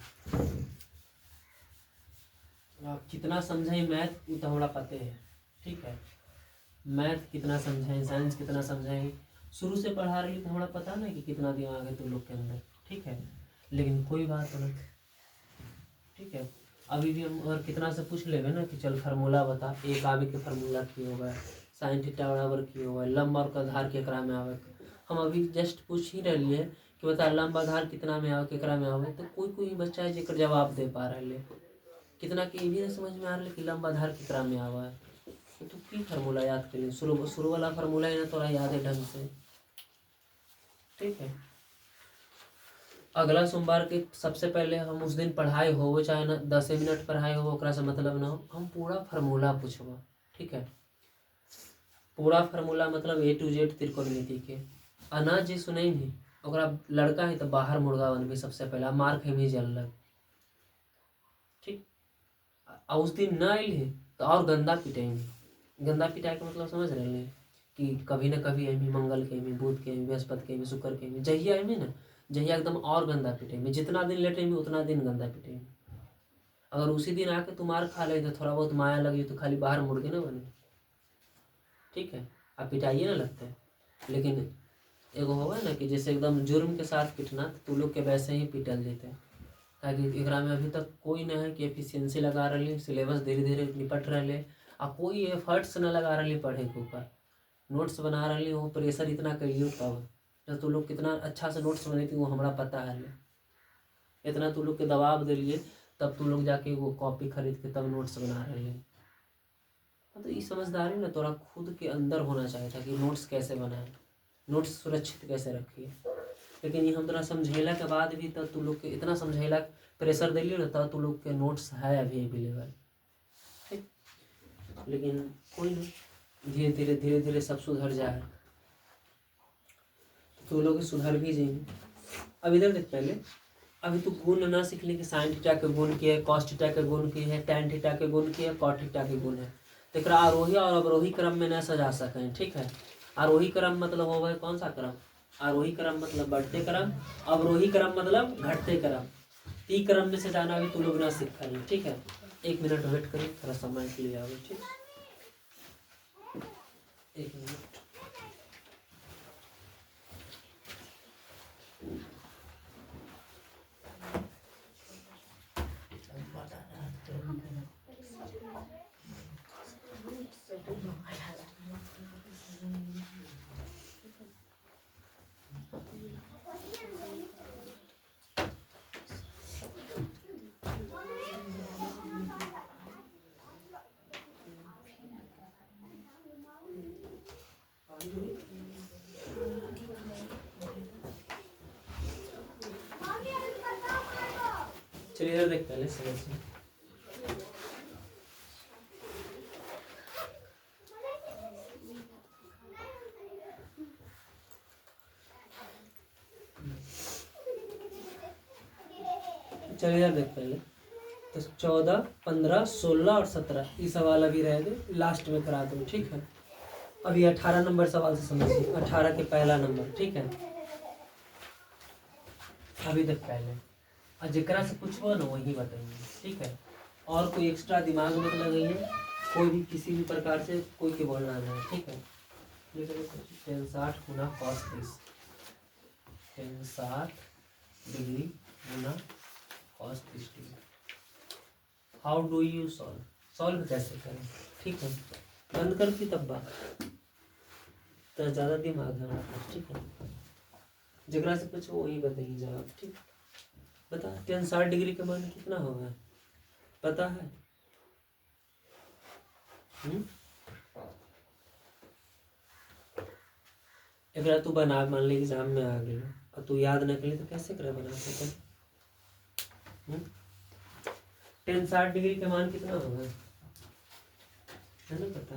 आप कितना समझें मैथ वो तो हमारा पते है। ठीक है, मैथ कितना समझें, साइंस कितना समझें, शुरू से पढ़ा रही तो हमारा पता नहीं कि कितना दिमाग है तुम लोग के अंदर। ठीक है, लेकिन कोई बात नहीं। ठीक है, अभी भी हम अगर कितना से पूछ लेंगे ना कि चल फार्मूला बता, एक आगे के फार्मूला की होगा, साइन थीटा बराबर की होगा, लंब और आधार केकरा में आवे, हम अभी जस्ट पूछ ही रही है कि बता लंब आधार कितना में आवे केकरा में आवे, तो कोई बच्चा है जेकर जवाब दे पा रहे कितना कि भी नहीं समझ में आ रहा कि लंब आधार केकरा में आवा है। तो की फार्मूला याद कर, शुरू वाला फार्मूला है ना तोरा याद है ढंग से, ठीक है। अगला सोमवार के सबसे पहले हम उस दिन पढ़ाई हो चाहे ना 10 मिनट पढ़ाई हो ओकरा से मतलब ना हो, हम पूरा फार्मूला पूछब। ठीक है, पूरा फार्मूला मतलब A to Z त्रिकोणमिति के। अना जी सुने भी ओकरा लड़का है तो बाहर मुर्गा बनबी सबसे पहला मार्क है जल लग। ठीक, और उस दिन ना आइल है तो और गंदा पिटाएंगे। गंदा पिटाए के मतलब समझ रहे हैं कि कभी ना कभी अमी मंगल के अमी बुध के अमी बृहस्पति के अमी शुक्र के अमी जहिया अमी ना जहिया एकदम और गंदा पिटेंगे। जितना दिन लेटेंगे उतना दिन गंदा पिटेंगे। अगर उसी दिन आके तुम मार खा ले तो थोड़ा बहुत माया लगी तो खाली बाहर मुड़ के ना बने। ठीक है, आप पिटाइए ना लगता है, लेकिन एगो होगा ना कि जैसे एकदम जुर्म के साथ पिटना तो तू लोग के वैसे ही पिटल देते हैं। ताकि एकरा में अभी तक कोई ना है कि एफिशिएंसी लगा रही, सिलेबस धीरे धीरे निपट रहे आ कोई एफर्ट्स न लगा रही पढ़े के ऊपर। नोट्स बना रही वो प्रेशर इतना करियो तब जब तू लोग कितना अच्छा से नोट्स बनेती वो हमारा पता है। इतना तू लोग के दबाव दिलिए तब तू लोग जाके वो कॉपी खरीद के तब नोट्स बना रहे हैं। तो ये समझदारी ना तोरा खुद के अंदर होना चाहिए था कि नोट्स कैसे बनाए, नोट्स सुरक्षित कैसे रखिए। लेकिन ये हम तोरा समझेला के बाद भी तब तू लोग के इतना समझेला प्रेशर दिलियो ना तब तू लोग के नोट्स है अभी अवेलेबल। ठीक, लेकिन कोई नहीं, धीरे धीरे सब सुधर जाए तो लोग सुधर भी जाएंगे। अब इधर देख पहले, अभी तू गुण ना सीखने के साइन थीटा के गुण की है, कॉस थीटा के गुण की है, टैन थीटा के गुण की है, कॉट थीटा के गुण है। तो एक आरोही और अवरोही क्रम में न सजा सकें। ठीक है, आरोही क्रम मतलब हो गए कौन सा क्रम, आरोही क्रम मतलब बढ़ते क्रम, अवरोही क्रम मतलब घटते क्रम। ती क्रम में से जाना अभी तू लोग ना सीखा है। ठीक है, 1 मिनट वेट करिए, थोड़ा समय के लिए आओ। ठीक, 1 मिनट। चलिए इधर देख पहले समझिए। चलिए इधर देख पहले, तो 14, 15, 16 और 17 ये सवाल अभी रह गए, लास्ट में करा दूँ। ठीक है, अभी 18 नंबर सवाल से समझिए, 18 के पहला नंबर। ठीक है, अभी तक पहले और जरा से पूछो ना वही बताइए। ठीक है, और कोई एक्स्ट्रा दिमाग मत लगाइए, कोई भी किसी भी प्रकार से कोई के बोलना नहीं है। ठीक है, 60 गुना cos 30, 60 degree Guna cos 30 degree. How do you solve, solve कैसे करें। ठीक है, बंद कर दी तब बात तो ज़्यादा दिमाग है हमारे पास। ठीक है, जगरा से पूछो वही बताइए जवाब। ठीक, बता 60 डिग्री का मान कितना होगा पता है। अगर तू बना मान ली एग्जाम में आ गई और तू याद न करी तो कैसे करे बना सके। 60 डिग्री का मान कितना होगा है ना पता।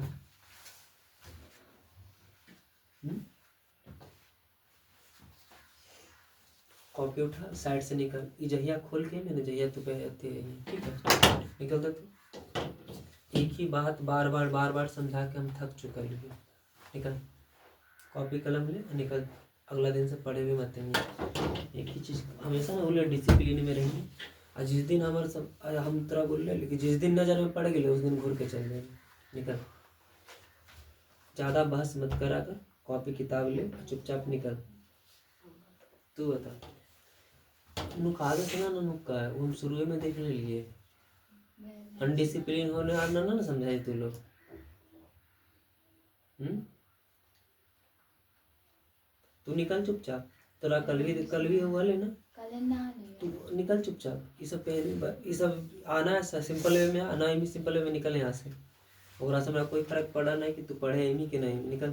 कॉपी उठा साइड से निकल, जहिया खोल के मैंने जहिया तू पे ठीक है निकल दे तू। एक ही बात बार बार समझा के हम थक चुके हैं। निकल, कॉपी कलम ले निकल, अगला दिन से पढ़े भी मत हैं। एक ही चीज़ हमेशा ना बोले डिसिप्लिन में रहेंगे। और जिस दिन हमारे सब हम तरह बोल रहे लेकिन जिस दिन नजर में पड़ गए उस दिन घूर के चल जाएंगे। निकल, ज़्यादा बहस मत करा कर, कॉपी किताब ले चुपचाप निकल। तू बता नुका दे सुना ना नुका है वो हम शुरू में देख ले लिए। अनडिसिप्लिन होने आना ना समझाए तू लोग। तू निकल चुपचाप, तेरा कल भी हुआ लेना तू निकल चुपचाप। ये सब आना है सिंपल वे में आना है, सिंपल वे में निकल यहाँ से। और से मेरा कोई फर्क पड़ा नहीं कि तू पढ़े एमी कि नहीं। निकल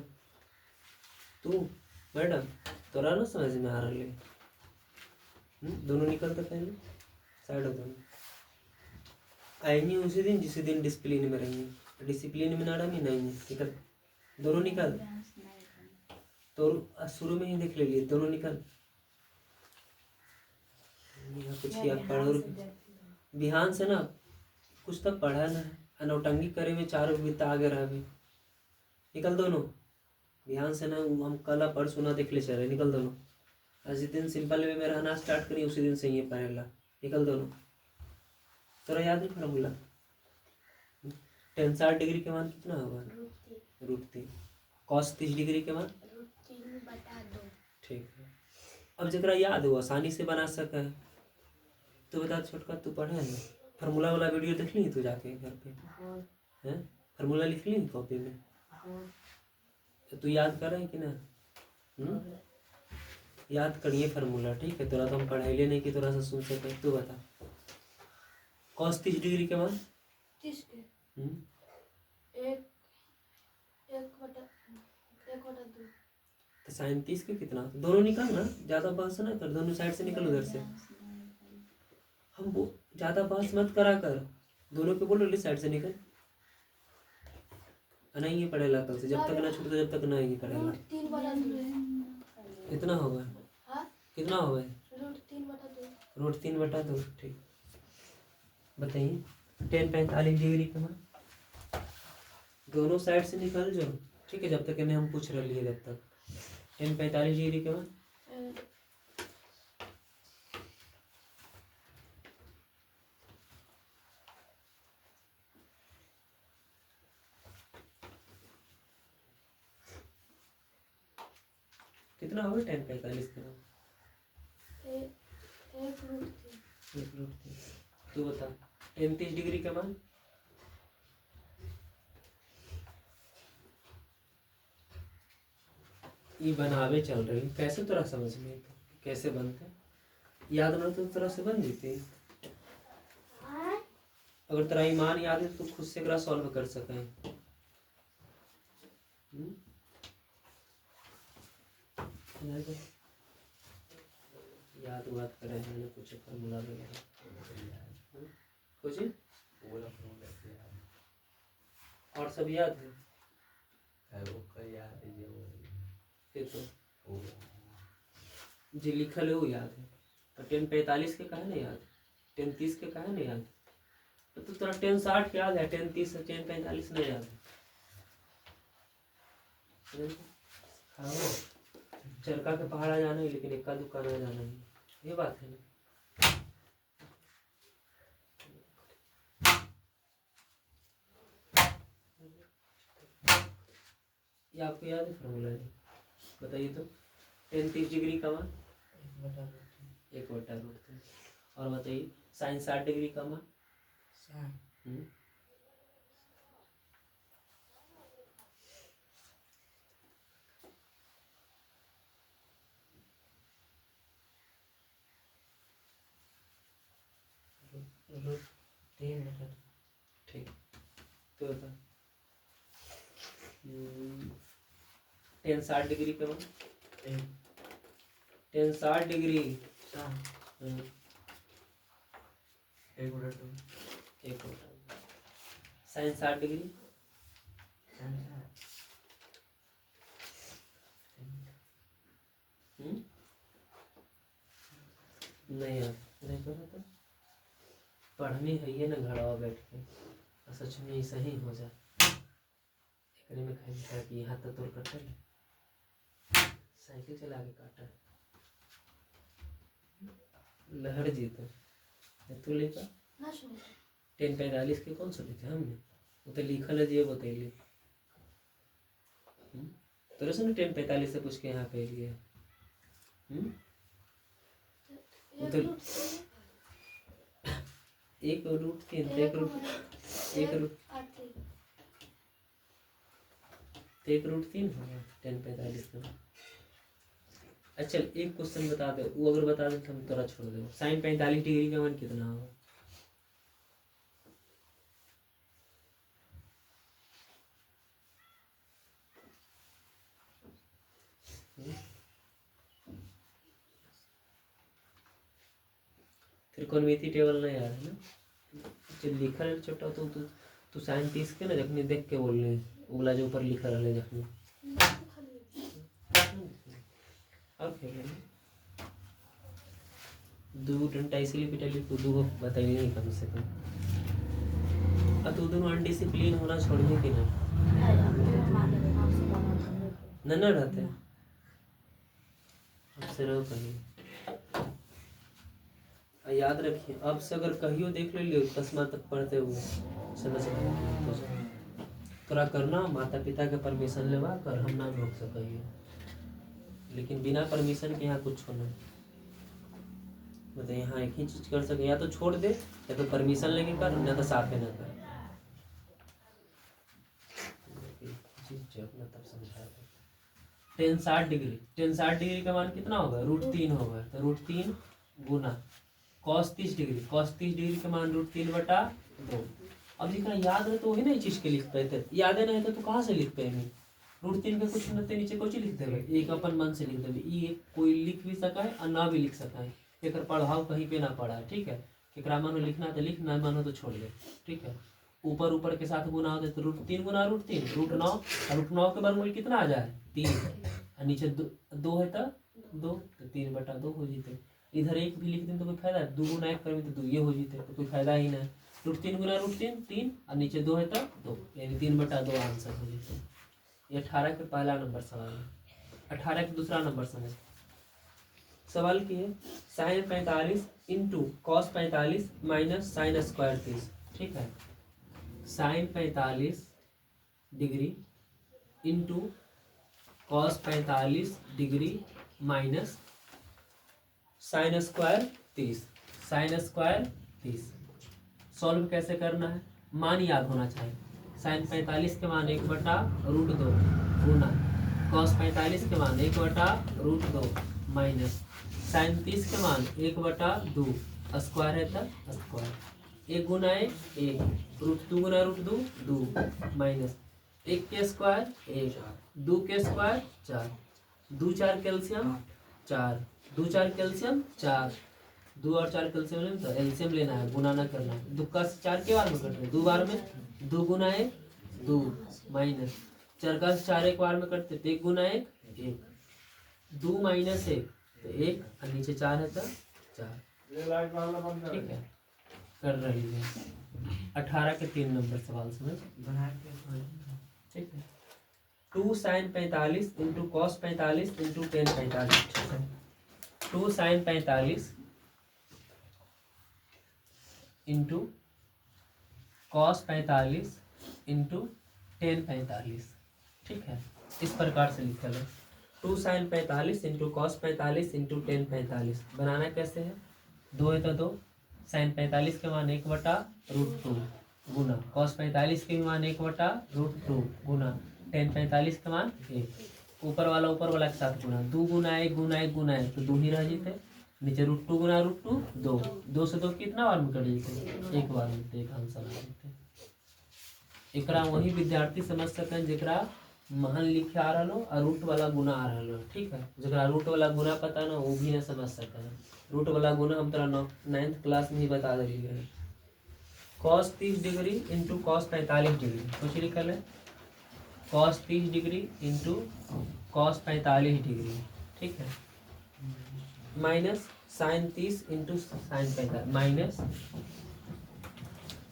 तू मैडम तोरा ना समझ में आ रहा है। दोनों निकलते पहले साइड हो दोनों आएंगे उसी दिन जिस दिन डिसिप्लिन में रहेंगे। डिसिप्लिन में ना रहेंगे नहीं निकल दोनों निकल। तो शुरू में ही देख ले लिए दोनों निकल। कुछ याद पढ़ो बिहान से ना कुछ तो पढ़ा ना है नौटंगी करे में 4 बिता आगे रह निकल दोनों बिहान से ना। हम कल परसों ना देख ले चले निकल दोनों। जिस दिन सिंपल वे में रहना स्टार्ट करी उसी दिन से ये पढ़ेला निकल दोनों। तोरा याद नहीं फार्मूला? tan 60 डिग्री के मान कितना होगा? √3। cos 30 डिग्री के मान √3/2। ठीक है। अब जरा याद हो आसानी से बना सके है तो बता छोटका तू पढ़े है फार्मूला वाला वीडियो देख ली तू जाके घर पे हैं फार्मूला लिख ली कॉपी में तो तू याद कर रहे कि ना? याद करिए फार्मूला ठीक है। तोरा तो हम पढ़ाइले नहीं कि तोरा से सुन सके। तू बता cos 30 डिग्री के मान 30 के 1/2 तो sin 30 के कितना दोनों निकल ना। ज्यादा बहस ना कर दोनों साइड से निकल उधर से। हम वो ज्यादा बहस मत करा कर दोनों के बोलो साइड से निकल। नहीं ये पढ़ेला कल से जब तक ना छूटे जब तक ना ये पढ़ेला। कितना होगा? कितना होगा? √3/2। ठीक बताइए tan 45 डिग्री के मान दोनों साइड से निकल जाओ ठीक है। जब तक इन्हें हम पूछ रहे जब तक tan 45 डिग्री के मान कितना होगा? tan 45 के मान 1/3। तू बता tan 30 डिग्री के मान ये बनावे चल रही कैसे तोरा समझ में कैसे बनते याद ना तो तरह से बन देते। अगर तेरा ईमान याद है तो खुद से एकरा सॉल्व कर सके। याद बात करे हैं कुछ फार्मूला वगैरह कुछ और सब याद है तो जी लिखल है वो याद है। तो tan 45 के कहा ना याद tan 30 के कहा ना याद तो तेरा tan 60 याद है tan 30 tan 45 नहीं याद है। चरखा के पहाड़ा जाना है लेकिन इक्का दुक्का ना जाना है ये बात है ना। ये आपको याद है फार्मूला है बताइए तो tan 30 डिग्री का मान 1/√3। और बताइए sin 60 डिग्री का मान ठीक तो बता tan 60 डिग्री का मान tan 60 डिग्री 1/2 sin 60 डिग्री नहीं यार नहीं पता पढ़नी है ये ना घरवा बैठ के सच में ऐसा ही हो जाए एकरे में खाई था कि यहाँ तक तोड़ कटल साइकिल चला के काटा लहर जीतो तू लेकर tan 45 के कौन सा लिखे हमने वो तो लिखल है जी बतैली तोरे से tan 45 से पूछ के यहाँ पे लिए तो 1/3 1/3 होगा tan 45 का। अच्छा एक क्वेश्चन बता दे वो अगर बता दे तो हम तोरा छोड़ दे sin 45 डिग्री का मान कितना होगा? त्रिकोणमिति टेबल नहीं आ रहा है ना, जो लिखा है छोटा तो तू साइन 30 के ना जखनी देख के बोल रहे उगला जो ऊपर लिखा रहा जखनी और फिर दो डंटा इसीलिए पिटाली को दो बताइए नहीं कम से कम। अब तू दोनों अनडिसिप्लिन होना छोड़िए कि ना न रहते अब से रहो कहिए। याद रखिए अब से अगर कहियो देख ले लियो 10वां तक पढ़ते हुए समझ तोरा करना माता पिता के परमिशन लेवा कर, हम ना रोक सकिए, लेकिन बिना परमिशन के यहाँ कुछ होना मतलब यहाँ एक ही चीज कर सके, या तो छोड़ दे या तो परमिशन लेके कर, ना तो साफे ना कर। तब समझा 10 60 डिग्री, 10 60 डिग्री का मान कितना होगा √3 होगा, तो √3 गुना cos 30 डिग्री, cos 30 डिग्री का मान √3/2। अब लिखा याद है तो वही ना चीज के लिख पाते, याद है नहीं तो कहाँ से लिख पाएंगे। √3 के कुछ नते नीचे कुछ लिख देवे, एक अपन मन से लिख देवे, ये कोई लिख भी सका है और ना भी लिख सका है, एक पढ़ाओ कहीं पे ना पढ़ा है, ठीक है। एकरा मानो लिखना तो लिख, ना मानो तो छोड़ दे, ठीक है। ऊपर ऊपर के साथ गुना होता है तो √3 गुना √3 √9, और √9 के वर्गमूल कितना आ जाए 3, और नीचे 2 है तो 2, तो 3/2 हो जीते। इधर एक भी लिख दें तो कोई फायदा, 2 गुना 1 करें तो 2 ये हो जीते, तो कोई फायदा ही नहीं। √3 गुना √3 3, और नीचे 2 है तो 2, यानी 3/2 आंसर हो जीते। ये 18 के पहला नंबर सवाल है। 18 के दूसरा नंबर समझ सवाल की है sin 45 into cos 45 minus sine square 30, ठीक है। sin 45 degree into cos 45 degree minus sine square 30, sine square 30। Solve कैसे करना है, मान याद होना चाहिए। साइन 45 के मान 1/√2 गुना कॉस 45 के मान 1/√2 माइनस साइन 30 के मान 1/2, स्क्वायर है तो स्क्वायर, 1 गुना 1 1, √2 गुना √2 2, माइनस 1 के स्क्वायर 1, 2 के स्क्वायर 4, 2 4 कैल्शियम 4, 2 4 कैल्शियम 4, 2 और 4 कैल्शियम लेना तो एलसीएम लेना है, गुना ना करना है। 2 का 4 के बार में करते हैं, 2 बार में 2 गुना 1 2 माइनस 4 का 4 एक बार में करते तो 1 गुना 1 1, 2 माइनस 1 तो 1, और नीचे 4 है तो 4, ठीक है। कर रही है 18 के 3 नंबर सवाल समझ, ठीक है। 2 sin 45 into cos 45 into ten 45, ठीक है। 2 sin 45 into cos 45 into ten 45, ठीक है। इस प्रकार से लिखा है 2 sin 45 into cos 45 into ten 45। बनाना कैसे है, 2 है तो 2, साइन 45 के मान 1/√2 गुना कॉस 45 के मान 1/√2 गुना टेन 45 के मान 1, ऊपर वाला के साथ गुना, 2 गुना 1 गुना 1 गुना 1 तो 2 ही रह जीते, नीचे √2 गुना √2 2, 2 से 2 कितना बार में कट जीते, एक बार में, एक आंसर आ जीते। एकरा वही विद्यार्थी समझ सकें जरा मान लिखे आ रहा और रूट वाला गुना आ रहा, ठीक है। जरा रूट वाला गुना पता ना वो भी ना समझ सके, रूट वाला गुना हम तरह 9th क्लास में ही बता दिए। cos 30 degree into cos 45 degree, कुछ लिखल है cos 30 degree into cos 45 degree, ठीक है, minus sine 30 into sine 45, minus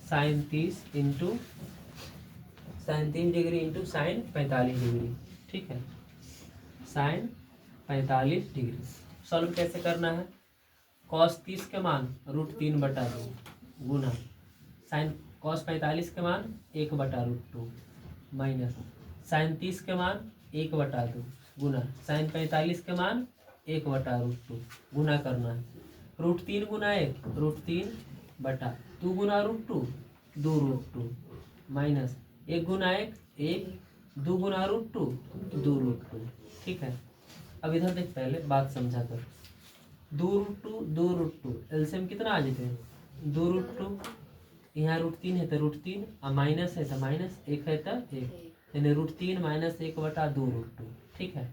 sine 30 into sine 3 degree into sine 45 degree, ठीक है, साइन 45 डिग्री। सॉल्व कैसे करना है, cos 30 के मान √3/2 गुना साइन cos 45 के मान 1/√2 माइनस साइन 30 के मान 1/2 गुना साइन 45 के मान 1/√2 गुना करना है। √3 गुना 1 √3/2 गुना √2 2√2 माइनस 1 गुना 1 1, 2 गुना √2 2√2, ठीक है। अब इधर देख पहले बात समझा कर, 2√2 एलसीएम कितना आ जाते हैं 2√2, यहाँ √3 है तो √3 और माइनस है तो माइनस, 1 है तो 1, यानी √3 - 1/2 √2, ठीक है।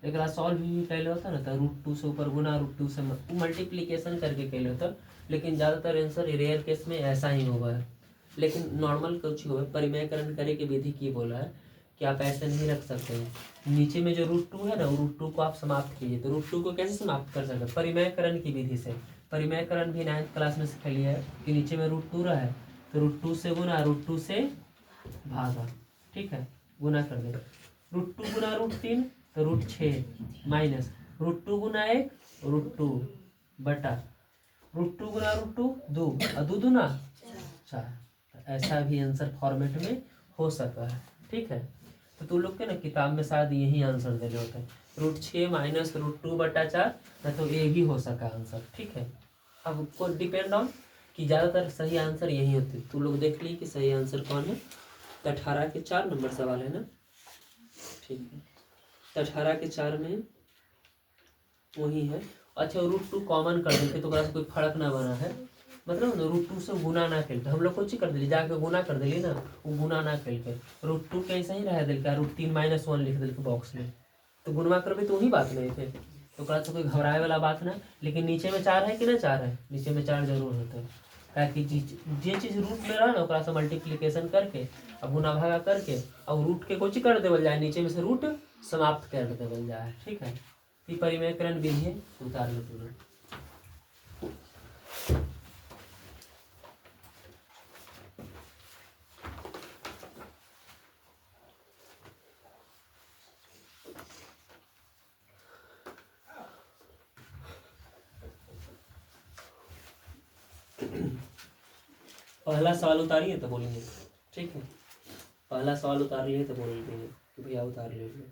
एक सॉल्व भी कैले होता ना तो √2 से ऊपर गुना √2 से मल्टीप्लीकेशन करके कैले होता, लेकिन ज़्यादातर आंसर रेयर केस में ऐसा ही होगा है। लेकिन नॉर्मल कुछ हो परिमयकरण करे की विधि की बोला है कि आप ऐसे नहीं रख सकते हैं। नीचे में जो √2 है ना √2 को आप समाप्त कीजिए, तो √2 को कैसे समाप्त कर सकते हैं? परिमयकरण की विधि से। परिमयकरण भी 9th क्लास में सिखा लिया है कि नीचे में √2 रहा है तो √2 से गुना √2 से भागा, ठीक है, गुना कर देगा। √2 गुना √3 तो √6 माइनस √2 गुना 1 √2 बटा √2 गुना √2 2 और 2 दूना 4। ऐसा भी आंसर फॉर्मेट में हो सका है, ठीक है। तो तुम लोग के ना किताब में शायद यही आंसर देने होते हैं, √6 माइनस √2 बटा 4, ना तो ये भी हो सका आंसर, ठीक है। अब को डिपेंड ऑन कि ज़्यादातर सही आंसर यही होते। तुम लोग देख ली कि सही आंसर कौन है। तो 18 के 4 नंबर सवाल है ना, ठीक है। तो 18 के 4 में वही है। अच्छा √2 कॉमन कर देते तो कोई फर्क ना बना है, मतलब √2 से गुना ना खेलते हम लोग कुछ कर दिली जाके गुना कर दिली ना, वो गुना ना खेल के √2 कैसा ही रह दिल का √3 - 1 लिख दिल के बॉक्स में, तो गुणवा करबे तो वही बात नहीं थे। तो कोई घबराए वाला बात ना। लेकिन नीचे में 4 है कि ना 4 है, नीचे में 4 जरूर होता है, ताकि जे चीज रूट में रहा ना से मल्टीप्लीकेशन करके अब गुना भागा करके अब रूट के कुछ कर देवल जाए, नीचे में से रूट समाप्त कर देवल जाए, ठीक है। ये परिमयकरण विधि है, उतार लो तुरंत। पहला सवाल उतारिए तो बोलेंगे, ठीक है। पहला सवाल उतार लिए तो बोल देंगे कि भैया उतार लीजिए।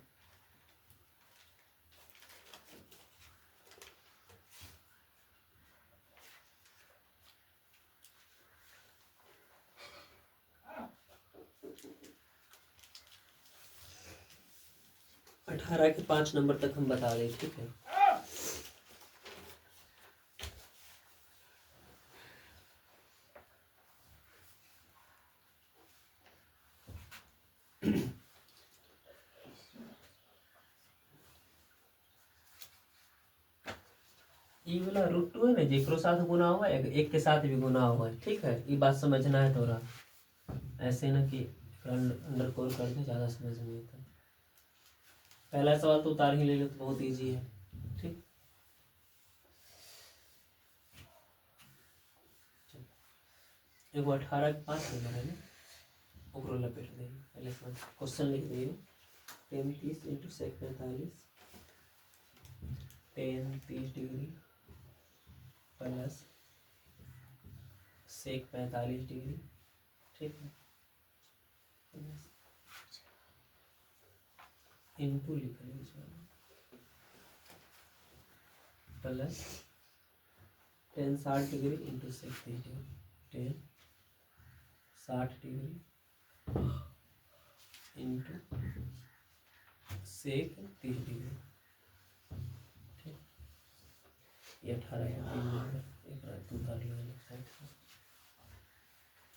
अठारह के 5 नंबर तक हम बता दें, ठीक है। ये वाला √2 है ना जेकरो साथ गुना हुआ है, एक के साथ भी गुना हुआ है, ठीक है। ये बात समझना है थोड़ा, ऐसे ना कि अंडर कोर कर दे, ज़्यादा समझ नहीं आता। पहला सवाल तो उतार ही ले लो, तो बहुत इजी है, ठीक। एगो 18 के 5 नंबर है ना, ओकरो लपेट दे पहले समझ क्वेश्चन लिख दिए। 10 30 into sec 45 10 30 degree plus sec 45 degree, ठीक है, इंटू लिख रहे plus 10 60 degree into sec 30 degree 10 60 degree into sec 30 degree, ठीक। ये 18 है, 3 नंबर एक रात उतार लिया।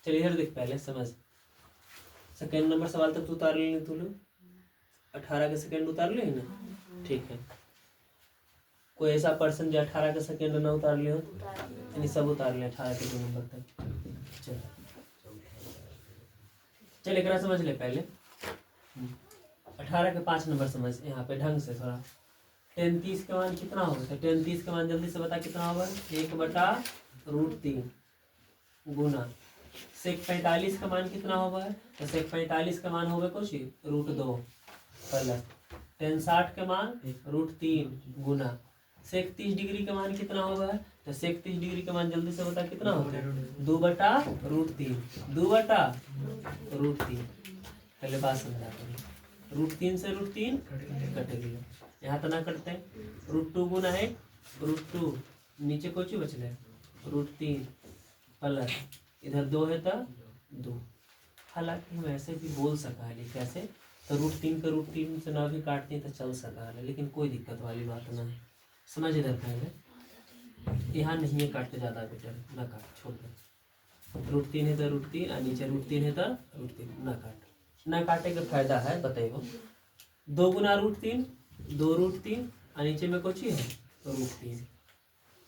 चलिए इधर देख, पहले समझ सेकेंड नंबर सवाल तक तो उतार लेंगे तू लोग, 18 के सेकेंड उतार ले ना, ठीक है। कोई ऐसा पर्सन जो 18 के सेकेंड ना उतार लियो, यानी सब उतार ले 18 के 2 नंबर तक। चल एक समझ ले पहले। 18 के 5 नंबर समझ यहाँ पे ढंग से थोड़ा। 10 30 का मान कितना होगा, तो 10 30 का मान जल्दी से बता कितना होगा, 1/√3 गुना सेक 45 का मान कितना होगा, तो सेक 45 का मान होगा कुछ √2 प्लस 10 60 का मान √3 गुना सेक 30 डिग्री का मान कितना होगा, तो सेक 30 डिग्री का मान जल्दी से बता कितना होता है, 2/√3 2/√3। पहले बात समझा √3 से √3 कट गया, यहाँ तो ना कटते हैं। √2 गुना है √2 नीचे कुछ बच रहा है √3 प्लस इधर 2 है तो 2। हालांकि हम ऐसे भी बोल सका है, कैसे, तो √3 का √3 से ना भी काटते हैं तो चल सका है, लेकिन कोई दिक्कत वाली बात ना है। समझ इधर पहले यहाँ नहीं है, काटते ज़्यादा बेटर ना काट, छोड़ दे। √3 है तो √3 और नीचे √3 है तो √3 ना काट, ना काटे का फायदा है बताइए। 2 गुना √3 2√3 और नीचे में कोची है √3।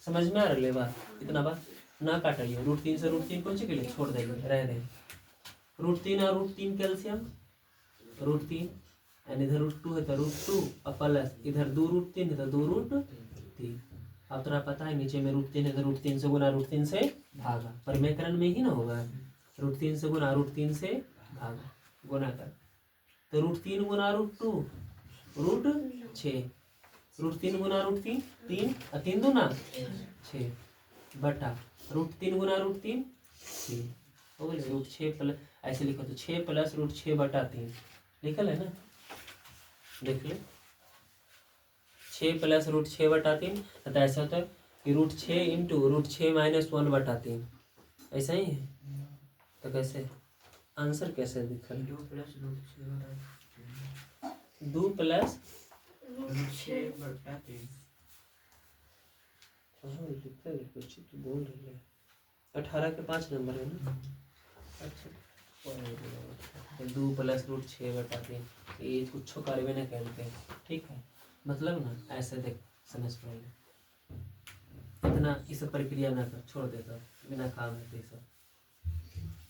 समझ में आ रहा है बात? इतना बात ना काटिए, √3 से √3 कोची के लिए छोड़ देंगे, रह देंगे। √3 और √3 कैल्शियम √3 एंड इधर √2 है तो √2 और प्लस इधर 2√3 है तो 2√3। अब तेरा पता है नीचे में √3 है तो √3 से गुना √3 से भागा, परिमेयकरण में ही ना होगा, √3 से गुना √3 से भागा, गुना कर तो √3 गुना √2 √6, √3 गुना √3 3 और 3 दूना 6 बटा √3 गुना √3 3 हो गए। √6 प्लस ऐसे लिखो तो 6 प्लस √6 बटा 3 निकल है ना, देख ले 6 प्लस √6 बटा 3 तो ऐसा होता है कि √6 इंटू √6 माइनस 1 बटा 3, ऐसा ही है। तो कैसे आंसर कैसे दिखा? 2 प्लस √6 बटा 3। तो बोल रही है 18 के 5 नंबर है ना। अच्छा 2 प्लस √6 बटा 3 ये कुछ कार्य ना कहते हैं, ठीक है। मतलब ना ऐसे देख समझ पहले इतना इस प्रक्रिया ना कर, छोड़ देता बिना काम है सब,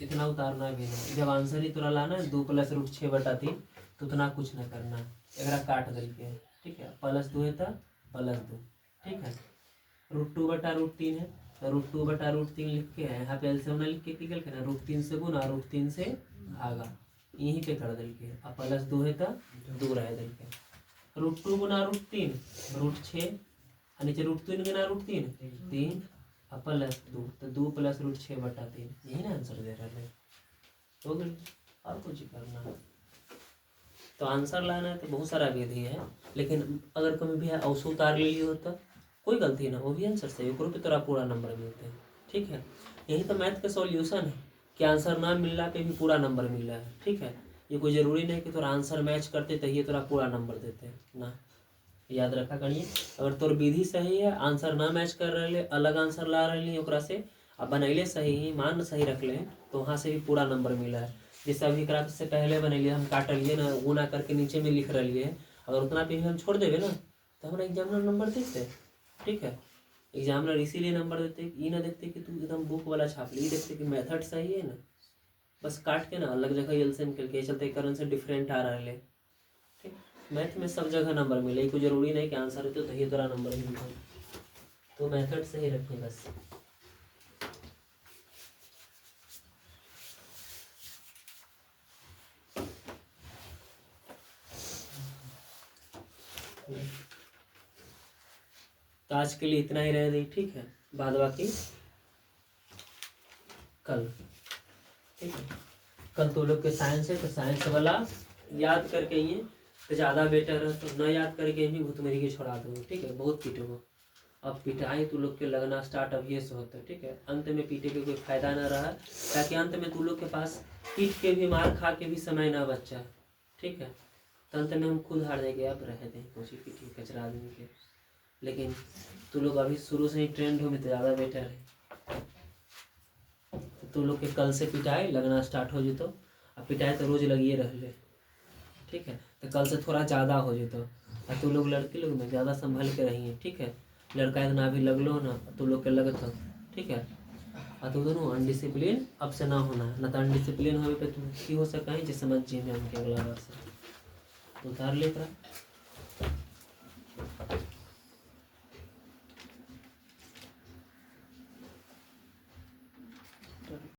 इतना उतारना भी नहीं। जब आंसर ही तुरा लाना है 2 प्लस √6 बटा 3 तो उतना कुछ ना करना, एक काट करके, ठीक है। +2 है तो +2, ठीक है। √2 बटा √3 है तो √2 बटा √3 लिख के है, यहाँ पे एलसीएम लिख के निकल के ना √3 से गुना √3 से भागा, यहीं पे कर दिल के। अब +2 है तो 2 रह दिल के, √2 गुना √3 √6 और नीचे √3 गुना √3 3 और +2 तो 2 प्लस √6 बटा 3, यही ना आंसर दे रहे हैं। हो गई, और कुछ करना है तो आंसर लाना है तो बहुत सारा विधि है, लेकिन अगर कभी भी औसो उतार ले लियो तो कोई गलती ना, वो भी आंसर सही है, पे तेरा पूरा नंबर मिलते हैं, ठीक है। यही तो मैथ का सॉल्यूशन है कि आंसर ना मिलना पे भी पूरा नंबर मिला है, ठीक है। ये कोई ज़रूरी नहीं कि तोरा आंसर मैच करते तो ये तोरा पूरा नंबर देते हैं ना, याद रखा करिए। अगर तोर विधि सही है, आंसर ना मैच कर रहे, अलग आंसर ला रहे ओकरा से अब बनैले सही ही मान सही रख ले तो वहाँ से भी पूरा नंबर मिला है। जैसे अभी करा से पहले बनैलिए हम काटलिए ना, गुना करके नीचे में लिख रही है, अगर उतना पे भी हम छोड़ देवे ना तो हमारा एग्जामिनर नंबर देते, ठीक है। एग्जामिनर इसीलिए नंबर देते ये ना देखते कि तू एकदम बुक वाला छाप ली, देखते कि मेथड सही है ना, बस काट के ना अलग जगह एलसीएम करके चलते कारण से डिफरेंट आ रहा है, ठीक। मैथ में सब जगह नंबर मिले, कोई जरूरी नहीं कि आंसर है तो ही तोरा नंबर मिलता, तो मेथड सही रखें बस। तो आज के लिए इतना ही रह गई, ठीक है। बाद बाकी कल, ठीक है। कल तो लोग के साइंस है तो साइंस वाला याद करके ये तो ज़्यादा बेटर है, तो न याद करके भी भूतमरी के छोड़ा दो, ठीक है। बहुत पीटो, अब पिटाई तू लोग के लगना स्टार्ट अब ये से होता है, ठीक है। अंत में पीटे के कोई फायदा ना रहा, ताकि अंत में तू लोग के पास पीट के भी मार खा के भी समय ना बचा, ठीक है। तो अंत में हम खुद हार जाएंगे, अब रह दें कोची पीटी कचरा आदमी के, लेकिन तू लोग अभी शुरू से ही ट्रेंड हो में तो ज़्यादा बेटर है। तो तू लोग के कल से पिटाई लगना स्टार्ट हो जितो, अब पिटाई तो रोज लगिए रह ले, ठीक है। तो कल से थोड़ा ज़्यादा हो जितो, और तू लोग लड़की लोग में ज़्यादा संभल के रहिए, ठीक है। लड़का इतना भी लगलो ना तू लोग के लगत हो, ठीक है। और तू दोनों अनडिसिप्लिन अब से ना होना, ना तो अनडिसिप्लिन हो पे तू की हो सका है, जिस समझ जी में हमके अगला बार से तो उतार ले